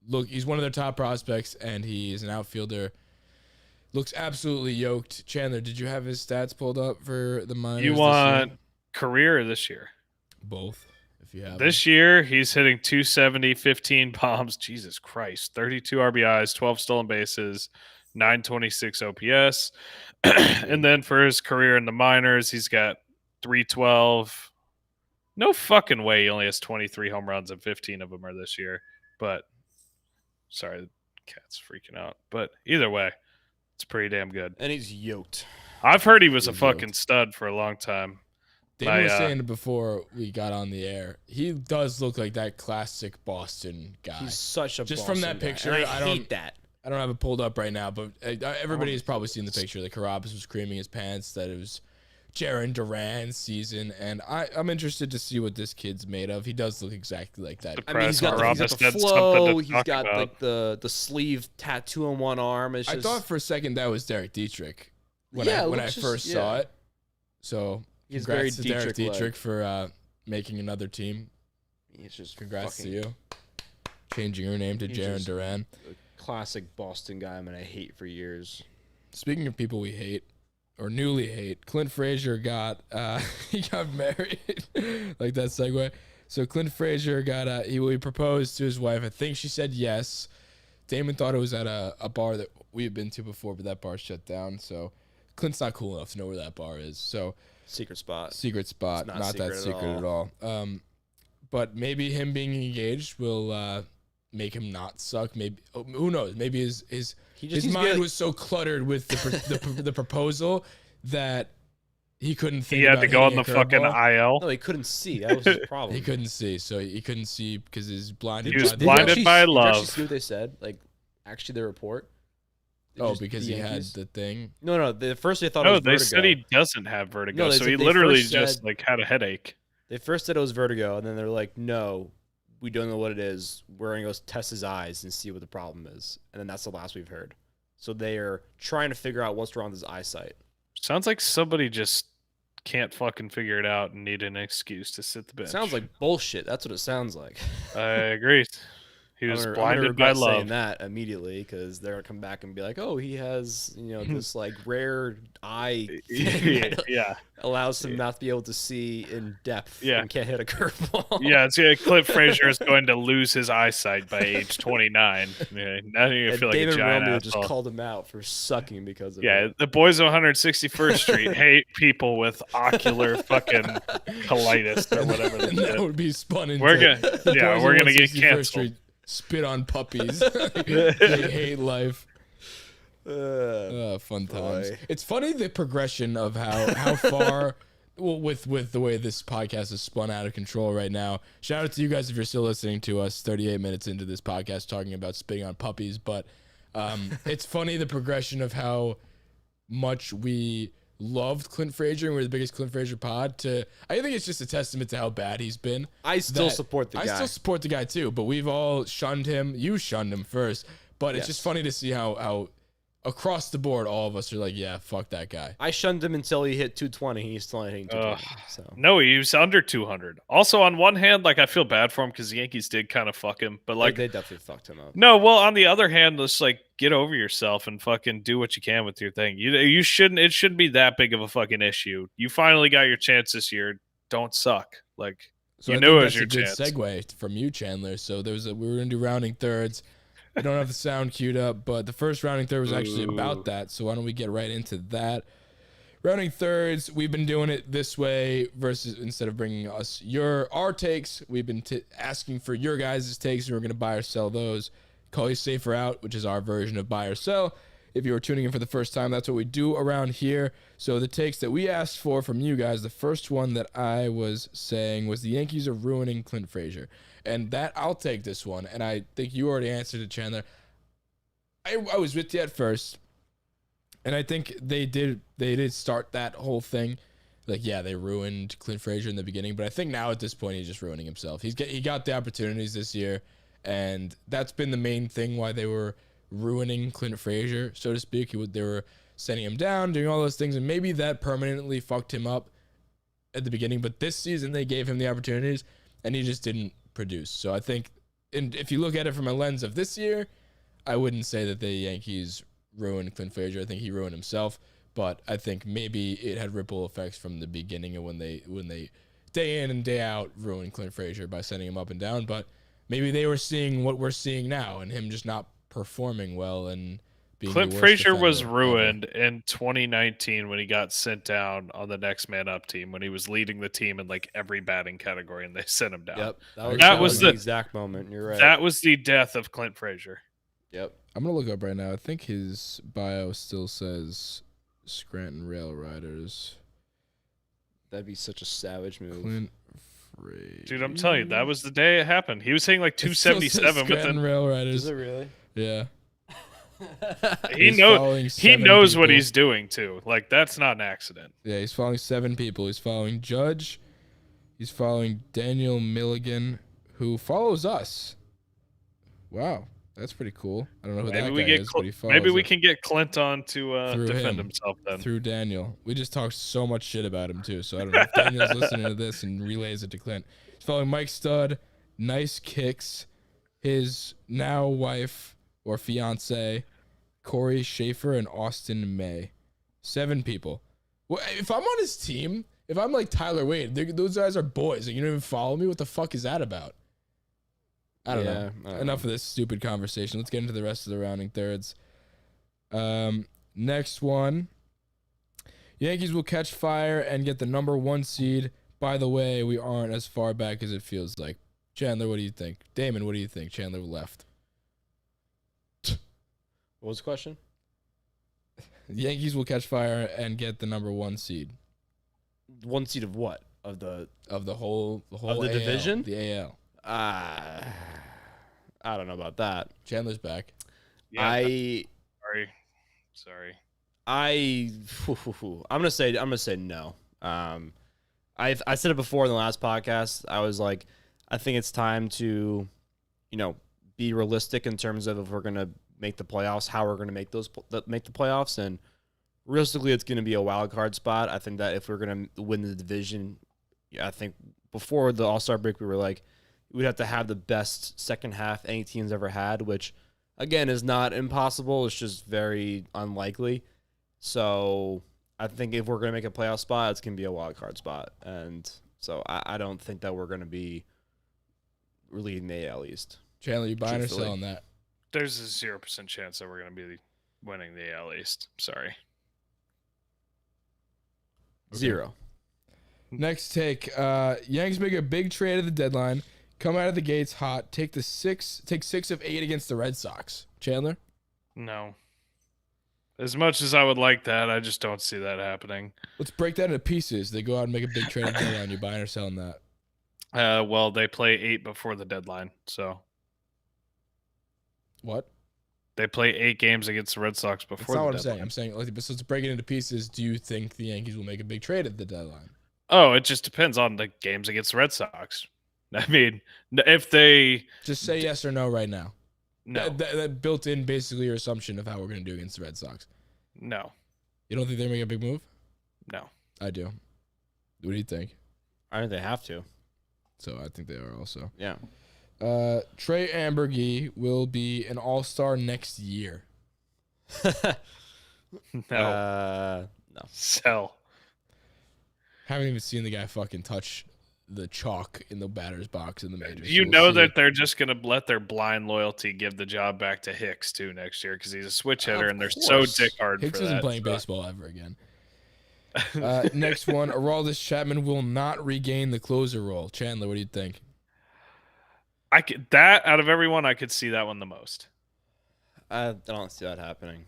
look, he's one of their top prospects, and he is an outfielder. Looks absolutely yoked. Chandler, did you have his stats pulled up for the minors? You want career or this year? both? If you have This year, he's hitting 270, 15 bombs. Jesus Christ. 32 RBIs, 12 stolen bases, 926 OPS. And then for his career in the minors, he's got 312. No fucking way he only has 23 home runs and 15 of them are this year. But, sorry, the cat's freaking out. But either way, it's pretty damn good. And he's yoked. I've heard he was a He's fucking yoked. stud for a long time. Damon was saying before we got on the air, he does look like that classic Boston guy. He's such a Just Boston from that guy. picture, And I I don't- hate that. I don't have it pulled up right now, but everybody has probably seen the picture. That Carabas was creaming his pants, that it was Jaren Duran's season, and I'm interested to see what this kid's made of. He does look exactly like that. I mean, he's got Rob the has had something flow. to He's talk got about. like the sleeve tattoo on one arm. It's I just, thought for a second that was Derek Dietrich when Yeah, I it when I looks just- first yeah. saw it. So he's congrats very to Derek Dietrich-like. Dietrich for making another team. It's just Congrats to fucking you. Changing your name to He's Jaren just- Duran. a classic Boston guy. I'm gonna hate for years. Speaking of people we hate or newly hate, Clint Frazier got he got married. Like that segue. So Clint Frazier got he proposed to his wife. I think she said yes. Damon thought it was at a bar that we had been to before, but that bar shut down. So Clint's not cool enough to know where that bar is. So Secret spot. secret spot, It's not not that secret at secret at all. But maybe him being engaged will make him not suck. Maybe who knows? Maybe his He just his needs to mind get- was so cluttered with the proposal that he couldn't think. He had about to go on hitting the a fucking curveball. IL. No, he couldn't see. That was his problem. He couldn't see, so he couldn't see because he's blinded. He was by the- blinded actually, by did you actually love. see what they said? Like, actually, the report. Oh, Just because the he had Yankees? the thing. No. The first they thought it No, was they vertigo. said he doesn't have vertigo. No, they so said he they literally first just said- like had a headache. They first said it was vertigo, and then they're like, "No, we don't know what it is. We're gonna go test his eyes and see what the problem is." And then that's the last we've heard. So they are trying to figure out what's wrong with his eyesight. Sounds like somebody just can't fucking figure it out and need an excuse to sit the bench. Sounds like bullshit. That's what it sounds like. I agree. He was I'm gonna blinded by regret saying love. that immediately because they're gonna come back and be like, "Oh, he has this like rare eye thing that yeah, allows him not to be able to see in depth Yeah. and can't hit a curveball." yeah. Clint Frazier is going to lose his eyesight by age 29. Yeah, now you're gonna And feel like David a giant Romeo just asshole. called him out for sucking because of Yeah, it. the boys of 161st Street hate people with ocular fucking colitis or whatever. And that would be spun into. We're gonna, the yeah, boys we're on gonna get 161st canceled. Street spit on puppies. They hate life. Fun times. boy. It's funny the progression of how far. Well, with the way this podcast is spun out of control right now. Shout out to you guys if you're still listening to us 38 minutes into this podcast talking about spitting on puppies. But it's funny the progression of how much we loved Clint Frazier and we're the biggest Clint Frazier pod to I think it's just a testament to how bad he's been. I still that- support the I guy. still support the guy too, but we've all shunned him. You shunned him first. But it's Yes. just funny to see how across the board all of us are like, yeah, fuck that guy. I shunned him until he hit 220. He's still not hitting 220. So No, he was under 200. Also, on one hand, like I feel bad for him because the Yankees did kind of fuck him, but like they definitely fucked him up. no, well, on the other hand, let's like get over yourself and fucking do what you can with your thing. You shouldn't. It shouldn't be that big of a fucking issue. You finally got your chance this year. Don't suck. Like So you I knew think it was that's your a chance. good segue from you, Chandler. So we were gonna do rounding thirds. We don't have the sound queued up, but the first rounding third was actually about Ooh. that. So why don't we get right into that? rounding thirds, we've been doing it this way versus instead of bringing us our takes, we've been asking for your guys' takes, and we're going to buy or sell those. Call you safer out, which is our version of buy or sell. If you were tuning in for the first time, that's what we do around here. So the takes that we asked for from you guys, the first one that I was saying was the Yankees are ruining Clint Frazier. And that, I'll take this one. And I think you already answered it, Chandler. I was with you at first. And I think they did start that whole thing. Like, yeah, they ruined Clint Frazier in the beginning. But I think now at this point, he's just ruining himself. He got the opportunities this year. And that's been the main thing why they were ruining Clint Frazier, so to speak. They were sending him down, doing all those things. And maybe that permanently fucked him up at the beginning. But this season, they gave him the opportunities. And he just didn't produce. So I think, and if you look at it from a lens of this year, I wouldn't say that the Yankees ruined Clint Frazier. I think he ruined himself, but I think maybe it had ripple effects from the beginning of when they day in and day out ruined Clint Frazier by sending him up and down. But maybe they were seeing what we're seeing now and him just not performing well and being Clint the worst Frazier was defender ruined ever. in 2019 when he got sent down on the next man up team when he was leading the team in like every batting category and they sent him down. Yep, That was the exact moment. You're right. That was the death of Clint Frazier. Yep. I'm going to look up right now. I think his bio still says Scranton Rail Riders. That'd be such a savage move. Clint Frazier. Dude, I'm telling you, that was the day it happened. He was hitting like It still says 277 Scranton within. Rail Riders. Is it really? Yeah. He He's following he 7 knows what people. he's doing too. Like that's not an accident. Yeah, he's following 7 people. He's following Judge. He's following Daniel Milligan, who follows us. Wow, that's pretty cool. I don't know who that guy is, but he follows Maybe we us can get Clint on to through defend him, himself then. through Daniel. We just talked so much shit about him too, so I don't know if Daniel's listening to this and relays it to Clint. He's following Mike Stud, Nice Kicks, his now wife or fiance, Corey Schaefer, and Austin May. 7 people. Well, if I'm on his team, if I'm like Tyler Wade, those guys are boys. Like, you don't even follow me? What the fuck is that about? I don't know. Enough of this stupid conversation. Let's get into the rest of the rounding thirds. Next one. Yankees will catch fire and get the number 1 seed. By the way, we aren't as far back as it feels like. Chandler, what do you think? Damon, what do you think? Chandler left. What was the question? The Yankees will catch fire and get the number 1 seed 1 seed of what? Of the whole of the AL, division? the AL. I don't know about that. Chandler's back. Yeah, sorry. I'm gonna say no. I said it before in the last podcast. I was like, I think it's time to, be realistic in terms of if we're gonna make the playoffs, how we're gonna make the playoffs, and realistically, it's gonna be a wild card spot. I think that if we're gonna win the division, I think before the All-Star break, we were like, we'd have to have the best second half any team's ever had, which again is not impossible. It's just very unlikely. So I think if we're going to make a playoff spot, it's going to be a wild card spot. And so I don't think that we're going to be leading the AL East. Chandler, you buying or Truthfully. selling that? There's a 0% chance that we're going to be winning the AL East. Sorry. Okay. 0. Next take. Yankees make a big trade at the deadline. Come out of the gates hot. Take 6 of 8 against the Red Sox. Chandler? No. As much as I would like that, I just don't see that happening. Let's break that into pieces. They go out and make a big trade at the deadline. You buying or selling that? Well, they play 8 before the deadline, so What? they play 8 games against the Red Sox That's before not the what I'm deadline. saying. I'm saying, like, so let's break it into pieces. Do you think the Yankees will make a big trade at the deadline? Oh, it just depends on the games against the Red Sox. I mean, if they Just say yes or no right now. no, That built in basically your assumption of how we're going to do against the Red Sox. no, You don't think they're making a big move? no. I do. What do you think? I think they have to. So I think they are also. Yeah. Trey Ambergy will be an all-star next year. No. No. Sell. Haven't even seen the guy fucking touch the chalk in the batter's box in the majors. You So know we'll see. that they're just going to let their blind loyalty give the job back to Hicks too next year because he's a switch hitter Of and they're course. so dick hard Hicks for isn't that. playing so. baseball ever again. Next one, Aroldis Chapman will not regain the closer role. Chandler, what do you think? That out of everyone, I could see that one the most. I don't see that happening.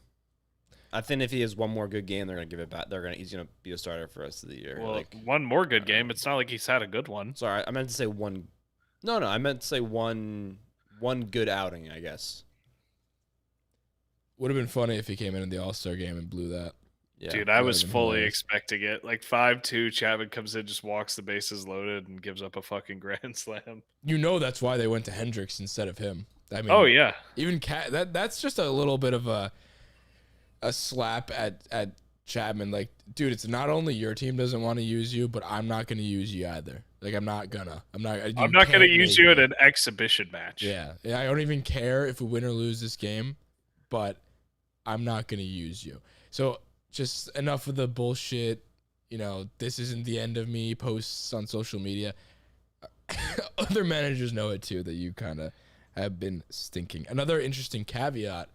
I think if he has one more good game, they're gonna give it back. He's gonna be a starter for the rest of the year. Well, one more good game. It's not like he's had a good one. Sorry, I meant to say one. No, I meant to say one good outing, I guess. Would have been funny if he came in the All-Star game and blew that. Yeah. Dude, I was fully expecting it. Like 5-2, Chapman comes in, just walks the bases loaded, and gives up a fucking grand slam. You know that's why they went to Hendricks instead of him. I mean, oh yeah, even that's just a little bit of a slap at Chapman. Like, dude, it's not only your team doesn't want to use you, but I'm not gonna use you either. Like, I'm not gonna use you in an exhibition match. Yeah, I don't even care if we win or lose this game, but I'm not gonna use you. So just enough of the bullshit. You know, this isn't the end of me posts on social media. Other managers know it too, that you kind of have been stinking. Another interesting caveat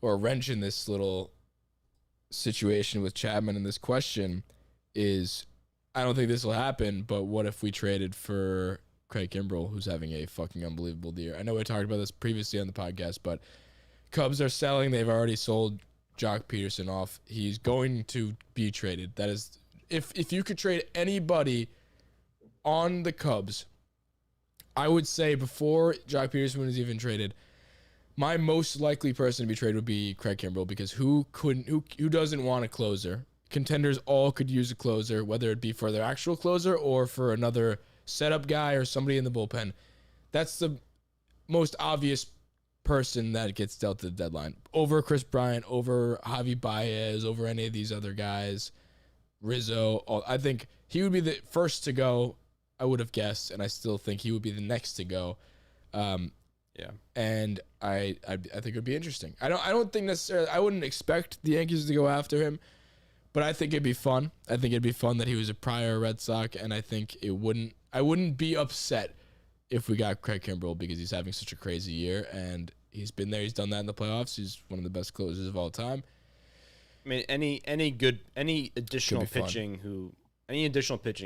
or wrench in this little situation with Chapman in this question is, I don't think this will happen, but what if we traded for Craig Kimbrell, who's having a fucking unbelievable year? I know we talked about this previously on the podcast, but Cubs are selling. They've already sold Jock Peterson off. He's going to be traded. That is, if you could trade anybody on the Cubs, I would say before Jock Peterson was even traded, my most likely person to be traded would be Craig Kimbrell, because who doesn't want a closer? Contenders all could use a closer, whether it be for their actual closer or for another setup guy or somebody in the bullpen. That's the most obvious person that gets dealt to the deadline. Over Chris Bryant, over Javi Baez, over any of these other guys, Rizzo. I think he would be the first to go, I would have guessed, and I still think he would be the next to go. Yeah. And I think it would be interesting. I don't think necessarily, I wouldn't expect the Yankees to go after him, but I think it'd be fun. I think it'd be fun that he was a prior Red Sox, and I think I wouldn't be upset if we got Craig Kimbrell, because he's having such a crazy year, and he's been there, he's done that in the playoffs. He's one of the best closers of all time. I mean, any additional pitching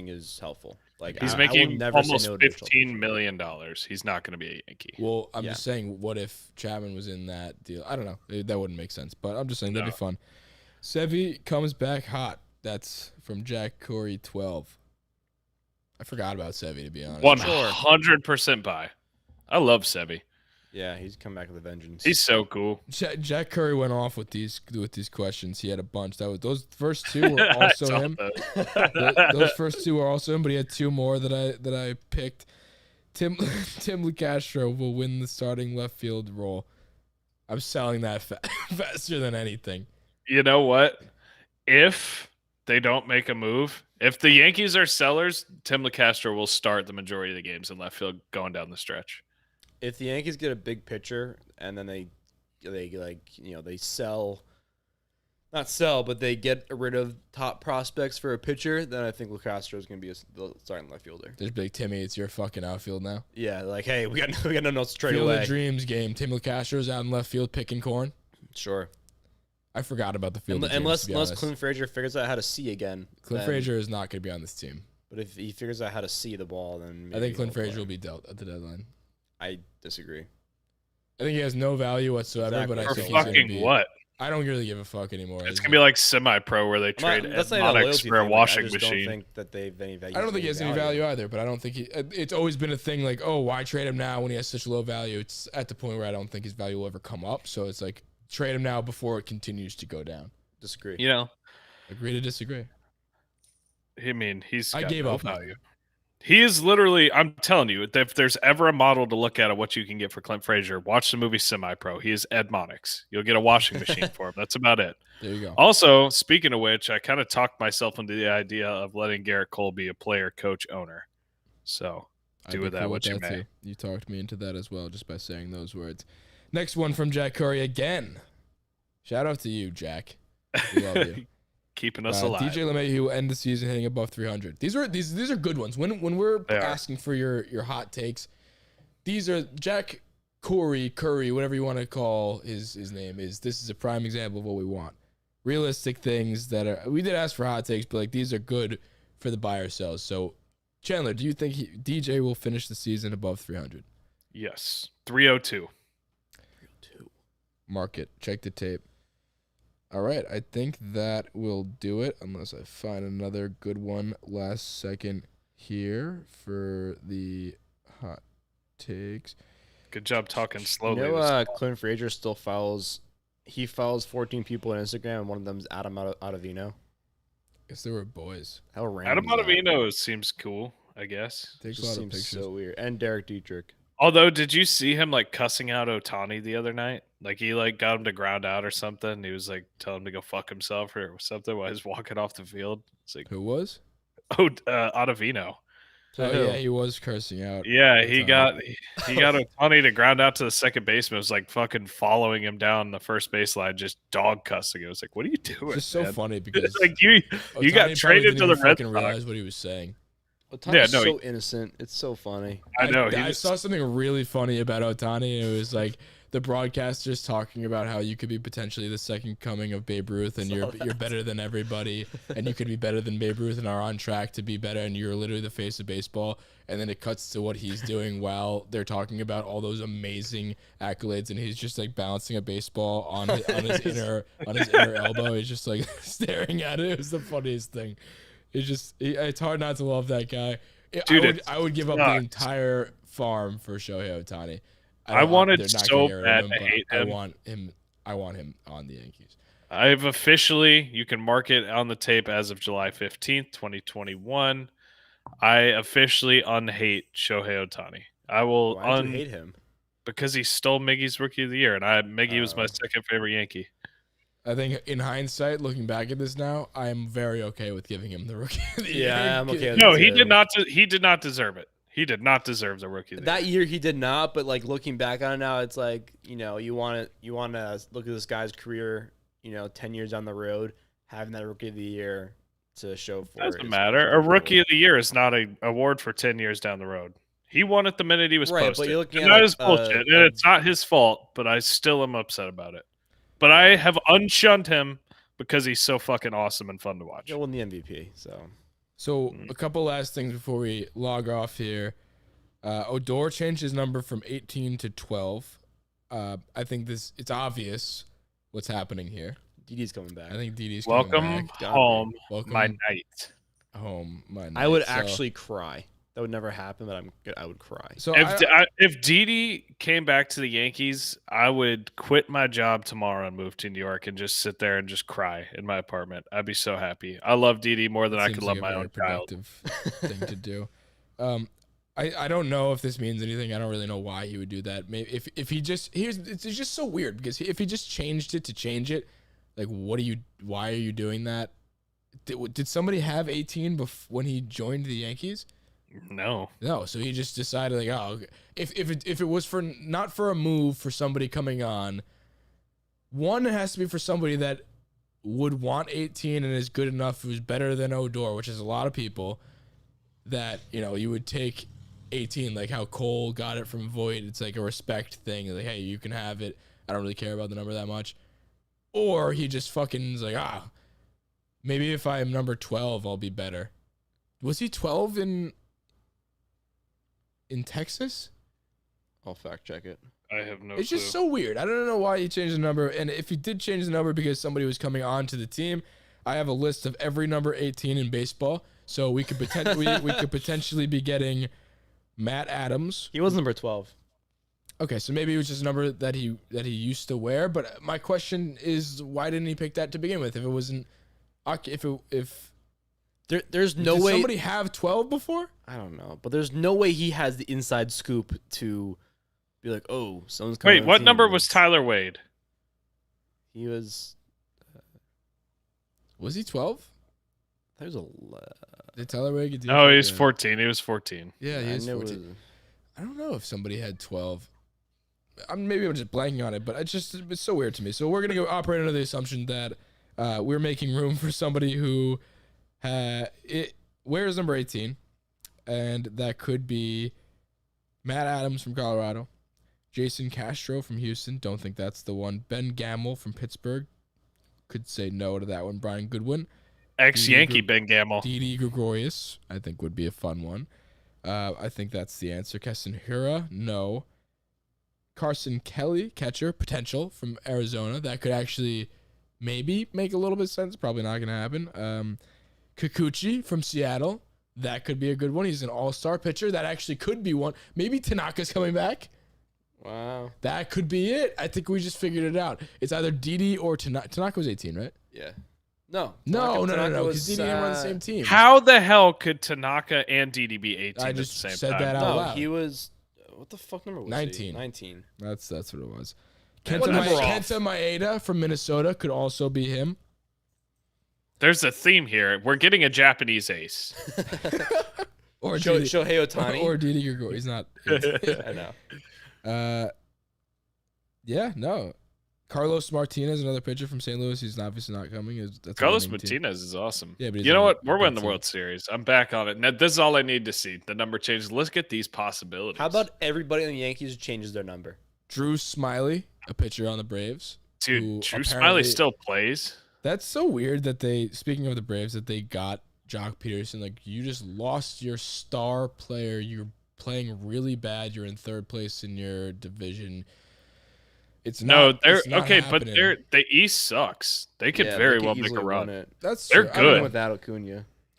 is helpful. Like, he's I making will never almost say no to $15 million. He's not going to be a Yankee. Well, I'm just saying, what if Chapman was in that deal? I don't know. That wouldn't make sense, but I'm just saying that'd be fun. Sevy comes back hot. That's from Jack Corey 12. I forgot about Sevy, to be honest. 100% buy. I love Sevy. Yeah, he's come back with a vengeance. He's so cool. Jack Curry went off with these questions. He had a bunch. Those first two were also him. Those first two were also him, but he had two more that I picked. Tim LeCastro will win the starting left field role. I'm selling that faster than anything. You know what? If they don't make a move, if the Yankees are sellers, Tim LeCastro will start the majority of the games in left field going down the stretch. If the Yankees get a big pitcher and then they get rid of top prospects for a pitcher, then I think LeCastro is going to be the starting left fielder. There's Big Timmy. It's your fucking outfield now. Yeah, like, hey, we got nothing else to trade Field away. of Dreams game. Tim LeCastro's out in left field picking corn. Sure. I forgot about the Field of Dreams. Unless honest. Clint Frazier figures out how to see again. Clint Frazier is not going to be on this team. But if he figures out how to see the ball, then maybe I think Clint Frazier will be dealt at the deadline. I disagree. I think he has no value whatsoever. Exactly. But I think For he's fucking gonna be, what? I don't really give a fuck anymore. It's gonna be like semi-pro where they trade Monix for a washing machine. machine. I don't think that they've any value. I don't think he has any value either. But I don't think it's always been a thing like, oh, why trade him now when he has such low value? It's at the point where I don't think his value will ever come up. So it's like, trade him now before it continues to go down. Disagree. You know, agree to disagree. I mean, I gave up value. He is literally, I'm telling you, if there's ever a model to look at of what you can get for Clint Frazier, watch the movie Semi-Pro. He is Ed Monix. You'll get a washing machine for him. That's about it. There you go. Also, speaking of which, I kind of talked myself into the idea of letting Garrett Cole be a player, coach, owner. So do with that what you may. Too. You talked me into that as well just by saying those words. Next one from Jack Curry again. Shout out to you, Jack. We love you. Keeping us alive. DJ LeMahieu will end the season hitting above 300. These are good ones. When we're asking for your hot takes, these are Jack Curry, whatever you want to call his name is. This is a prime example of what we want. realistic things that are. We did ask for hot takes, but like these are good for the buy or sells. So, Chandler, do you think DJ will finish the season above 300? Yes, 302. Mark it. Check the tape. All right, I think that will do it. Unless I find another good one last second here for the hot takes. Good job talking slowly. You know, Clint Frazier still follows. He follows 14 people on Instagram, and one of them's Adam Ottavino. Guess they were boys. How random. Adam Ottavino seems cool, I guess. Takes a Just lot of seems pictures. so weird. And Derek Dietrich. Although, did you see him like cussing out Ohtani the other night? Like he like got him to ground out or something. He was like telling him to go fuck himself or something while he's walking off the field. It's like, Who was? Ottavino. Oh yeah, he was cursing out. Yeah, he Ohtani. got Ohtani to ground out to the second baseman. It was like fucking following him down the first baseline, just dog cussing. It was like, what are you doing? It's just so man? funny because It's like you Ohtani got probably traded didn't to the even Red fucking Sox. realize what he was saying. Ohtani's no, so innocent. It's so funny. I know. I saw something really funny about Ohtani. It was like the broadcasters talking about how you could be potentially the second coming of Babe Ruth, and you're better than everybody, and you could be better than Babe Ruth, and are on track to be better, and you're literally the face of baseball. And then it cuts to what he's doing while they're talking about all those amazing accolades, and he's just like balancing a baseball on his inner elbow. He's just like staring at it. It was the funniest thing. It's hard not to love that guy. Dude, I would give up the entire farm for Shohei Ohtani. I wanted they're not so gonna get rid of bad him, to but hate him. I want him on the Yankees. I've officially, you can mark it on the tape as of July 15th, 2021. I officially unhate Shohei Ohtani. I will Why do you hate him? because he stole Miggy's Rookie of the Year, and Miggy was my second favorite Yankee. I think in hindsight, looking back at this now, I am very okay with giving him the Rookie of the Year. Yeah, I'm okay with No, it he too. did not. He did not deserve it. He did not deserve the Rookie of the Year. That year he did not, but like looking back on it now, it's like, you know, you want to look at this guy's career, 10 years down the road, having that Rookie of the Year to show for it. Doesn't matter. A Rookie of the Year is not an award for 10 years down the road. He won it the minute he was Right, but posted. you're looking And at that like, is bullshit. And it's not his fault, but I still am upset about it. But I have unshunned him because he's so fucking awesome and fun to watch. He won the MVP, so. So a couple last things before we log off here. Odor changed his number from 18 to 12. I think it's obvious what's happening here. Didi's coming back. I think Didi's Welcome coming back. home, Welcome my knight. home, my I would night. So- actually cry. That would never happen, but I would cry. So If Didi came back to the Yankees, I would quit my job tomorrow and move to New York and just sit there and just cry in my apartment. I'd be so happy. I love Didi more than I seems could like love a my very own child. productive thing to do. I don't know if this means anything. I don't really know why he would do that. Maybe if he just it's just so weird because if he just changed it to change it, like why are you doing that? Did somebody have 18 when he joined the Yankees? No. So he just decided like, oh, if it was for not for a move for somebody coming on, one, it has to be for somebody that would want 18 and is good enough, who's better than Odor, which is a lot of people that, you would take 18, like how Cole got it from Voit. It's like a respect thing. Like, hey, you can have it. I don't really care about the number that much. Or he just fucking is like, maybe if I'm number 12, I'll be better. Was he 12 in Texas? I'll fact check it. I have no It's clue. just so weird. I don't know why he changed the number. And if he did change the number because somebody was coming on to the team, I have a list of every number 18 in baseball. So we could potentially be getting Matt Adams. He was number 12. Okay, so maybe it was just a number that he used to wear. But my question is, why didn't he pick that to begin with? If it wasn't, There's no did way somebody have 12 before? I don't know, but there's no way he has the inside scoop to be like, oh, someone's coming. Wait, on what the team. number was Tyler Wade? He was. Was he 12? There's a. Did Tyler Wade get? No, he was 14. He was 14. Yeah, he was 14. I don't know if somebody had 12. Maybe I'm just blanking on it, but it's so weird to me. So we're gonna go operate under the assumption that we're making room for somebody who wears number 18, and that could be Matt Adams from Colorado, Jason Castro from Houston. Don't think that's the one. Ben Gamel from Pittsburgh. could say no to that one. Brian Goodwin. Ex-Yankee Ben Gamel. Didi Gregorius, I think, would be a fun one. I think that's the answer. Keston Hiura, no. Carson Kelly, catcher, potential from Arizona. That could actually maybe make a little bit of sense. Probably not going to happen. Kikuchi from Seattle. That could be a good one. He's an all-star pitcher. That actually could be one. Maybe Tanaka's coming back. Wow. That could be it. I think we just figured it out. It's either Didi or Tanaka. Tanaka was 18, right? Yeah. No. No. Tanaka Because Didi didn't run the same team. How the hell could Tanaka and Didi be 18 I at the just same said time? that out No, loud. he was. What the fuck number was 19. he? 19. That's what it was. What number off? Kenta Maeda from Minnesota could also be him. There's a theme here. We're getting a Japanese ace. Or Shohei Ohtani. Or Didi Gregorius. He's not. I know. Yeah, no. Carlos Martinez, another pitcher from St. Louis. He's obviously not coming. That's Carlos a winning team. Martinez is awesome. Yeah, but he's you know on what? a We're good winning the team. World Series. I'm back on it. Now, this is all I need to see. The number changes. Let's get these possibilities. How about everybody in the Yankees changes their number? Drew Smiley, a pitcher on the Braves. Dude, who Drew Smiley apparently- still plays? That's so weird that they, speaking of the Braves, that they got Jock Peterson. Like, you just lost your star player. You're playing really bad. You're in third place in your division. It's not. They're it's not okay, happening. but the East sucks. They could Yeah, very they could well make a easily run. it. That's they're true. I good. don't Even know. without Acuna.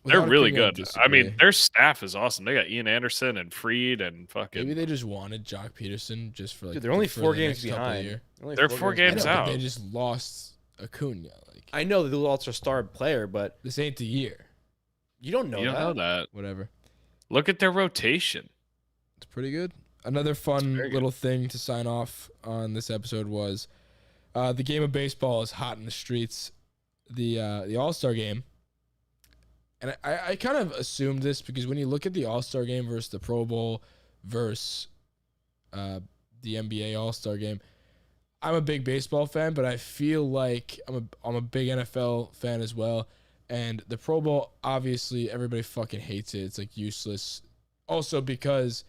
They're Without really Acuna, I good. I mean, disagree. their staff is awesome. They got Ian Anderson and Freed and fucking. Maybe they just wanted Jock Peterson just for like. Dude, they're only Oh, 4 the games next couple of behind. years. They're 4 games I know, out. but they just lost Acuna. Like, I know the Ultra star player, but this ain't the year. you don't know you don't that. know that. Whatever. Look at their rotation. It's pretty good. Another fun very good. little thing to sign off on this episode was the game of baseball is hot in the streets. The All-Star game. And I kind of assumed this because when you look at the All-Star game versus the Pro Bowl versus the NBA All-Star game, I'm a big baseball fan, but I feel like I'm a big NFL fan as well. And the Pro Bowl, obviously, everybody fucking hates it. It's like useless. Also because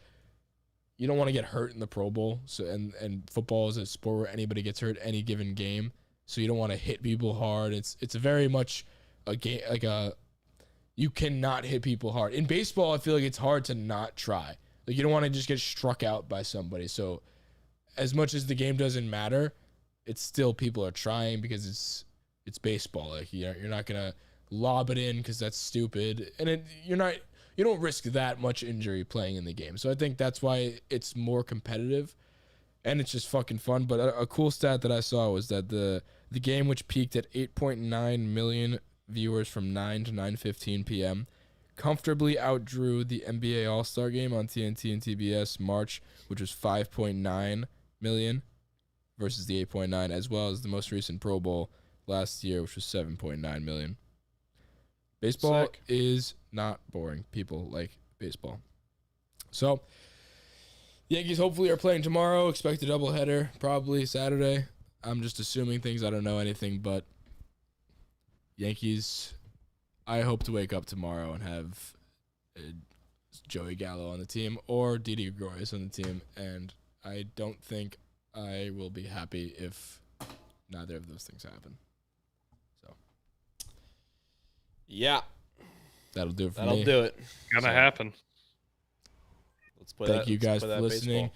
you don't want to get hurt in the Pro Bowl. So and football is a sport where anybody gets hurt any given game. So you don't want to hit people hard. It's very much a game like a you cannot hit people hard. In baseball, I feel like it's hard to not try. Like you don't want to just get struck out by somebody. So as much as the game doesn't matter, it's still people are trying because it's baseball. Like you're not gonna lob it in because that's stupid, and you don't risk that much injury playing in the game. So I think that's why it's more competitive, and it's just fucking fun. But a cool stat that I saw was that the game, which peaked at 8.9 million viewers from 9 to 9:15 p.m., comfortably outdrew the NBA All-Star Game on TNT and TBS March, which was 5.9 million versus the 8.9, as well as the most recent Pro Bowl last year, which was 7.9 million. Baseball Sick. is not boring. People like baseball. So, Yankees hopefully are playing tomorrow. Expect a doubleheader, probably Saturday. I'm just assuming things. I don't know anything, but Yankees, I hope to wake up tomorrow and have Joey Gallo on the team or Didi Gregorius on the team, and I don't think I will be happy if neither of those things happen. So Yeah, that'll do it for that'll me. do it. Gonna So- happen. Let's play Thank that. you let's guys play for that listening.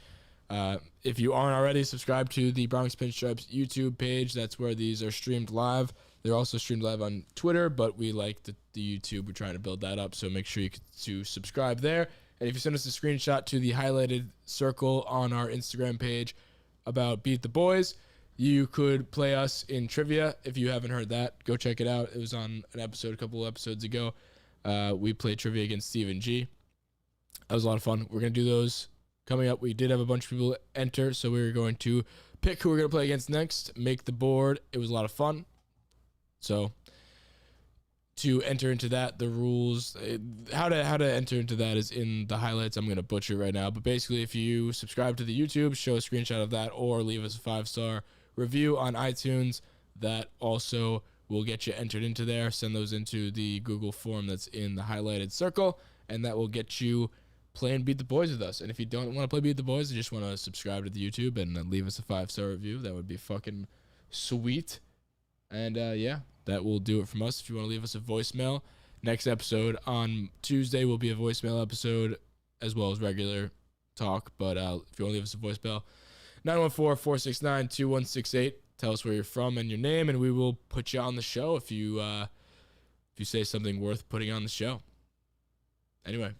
baseball. If you aren't already, subscribe to the Bronx Pinstripes YouTube page. That's where these are streamed live. They're also streamed live on Twitter, but we like the YouTube. We're trying to build that up, so make sure to subscribe there. And if you send us a screenshot to the highlighted circle on our Instagram page about Beat the Boys, you could play us in trivia. If you haven't heard that, go check it out. It was on an episode a couple episodes ago. We played trivia against Stephen G. That was a lot of fun. We're going to do those coming up. We did have a bunch of people enter, so we were going to pick who we're going to play against next, make the board. It was a lot of fun. So to enter into that, the rules, how to enter into that is in the highlights. I'm going to butcher right now, but basically if you subscribe to the YouTube, show a screenshot of that, or leave us a 5-star review on iTunes, that also will get you entered into there. Send those into the Google form that's in the highlighted circle, and that will get you playing Beat the Boys with us. And if you don't want to play Beat the Boys, you just want to subscribe to the YouTube and leave us a 5-star review, that would be fucking sweet. And yeah, that will do it from us. If you want to leave us a voicemail, next episode on Tuesday will be a voicemail episode as well as regular talk. But if you want to leave us a voicemail, 914-469-2168. Tell us where you're from and your name, and we will put you on the show if you say something worth putting on the show. Anyway.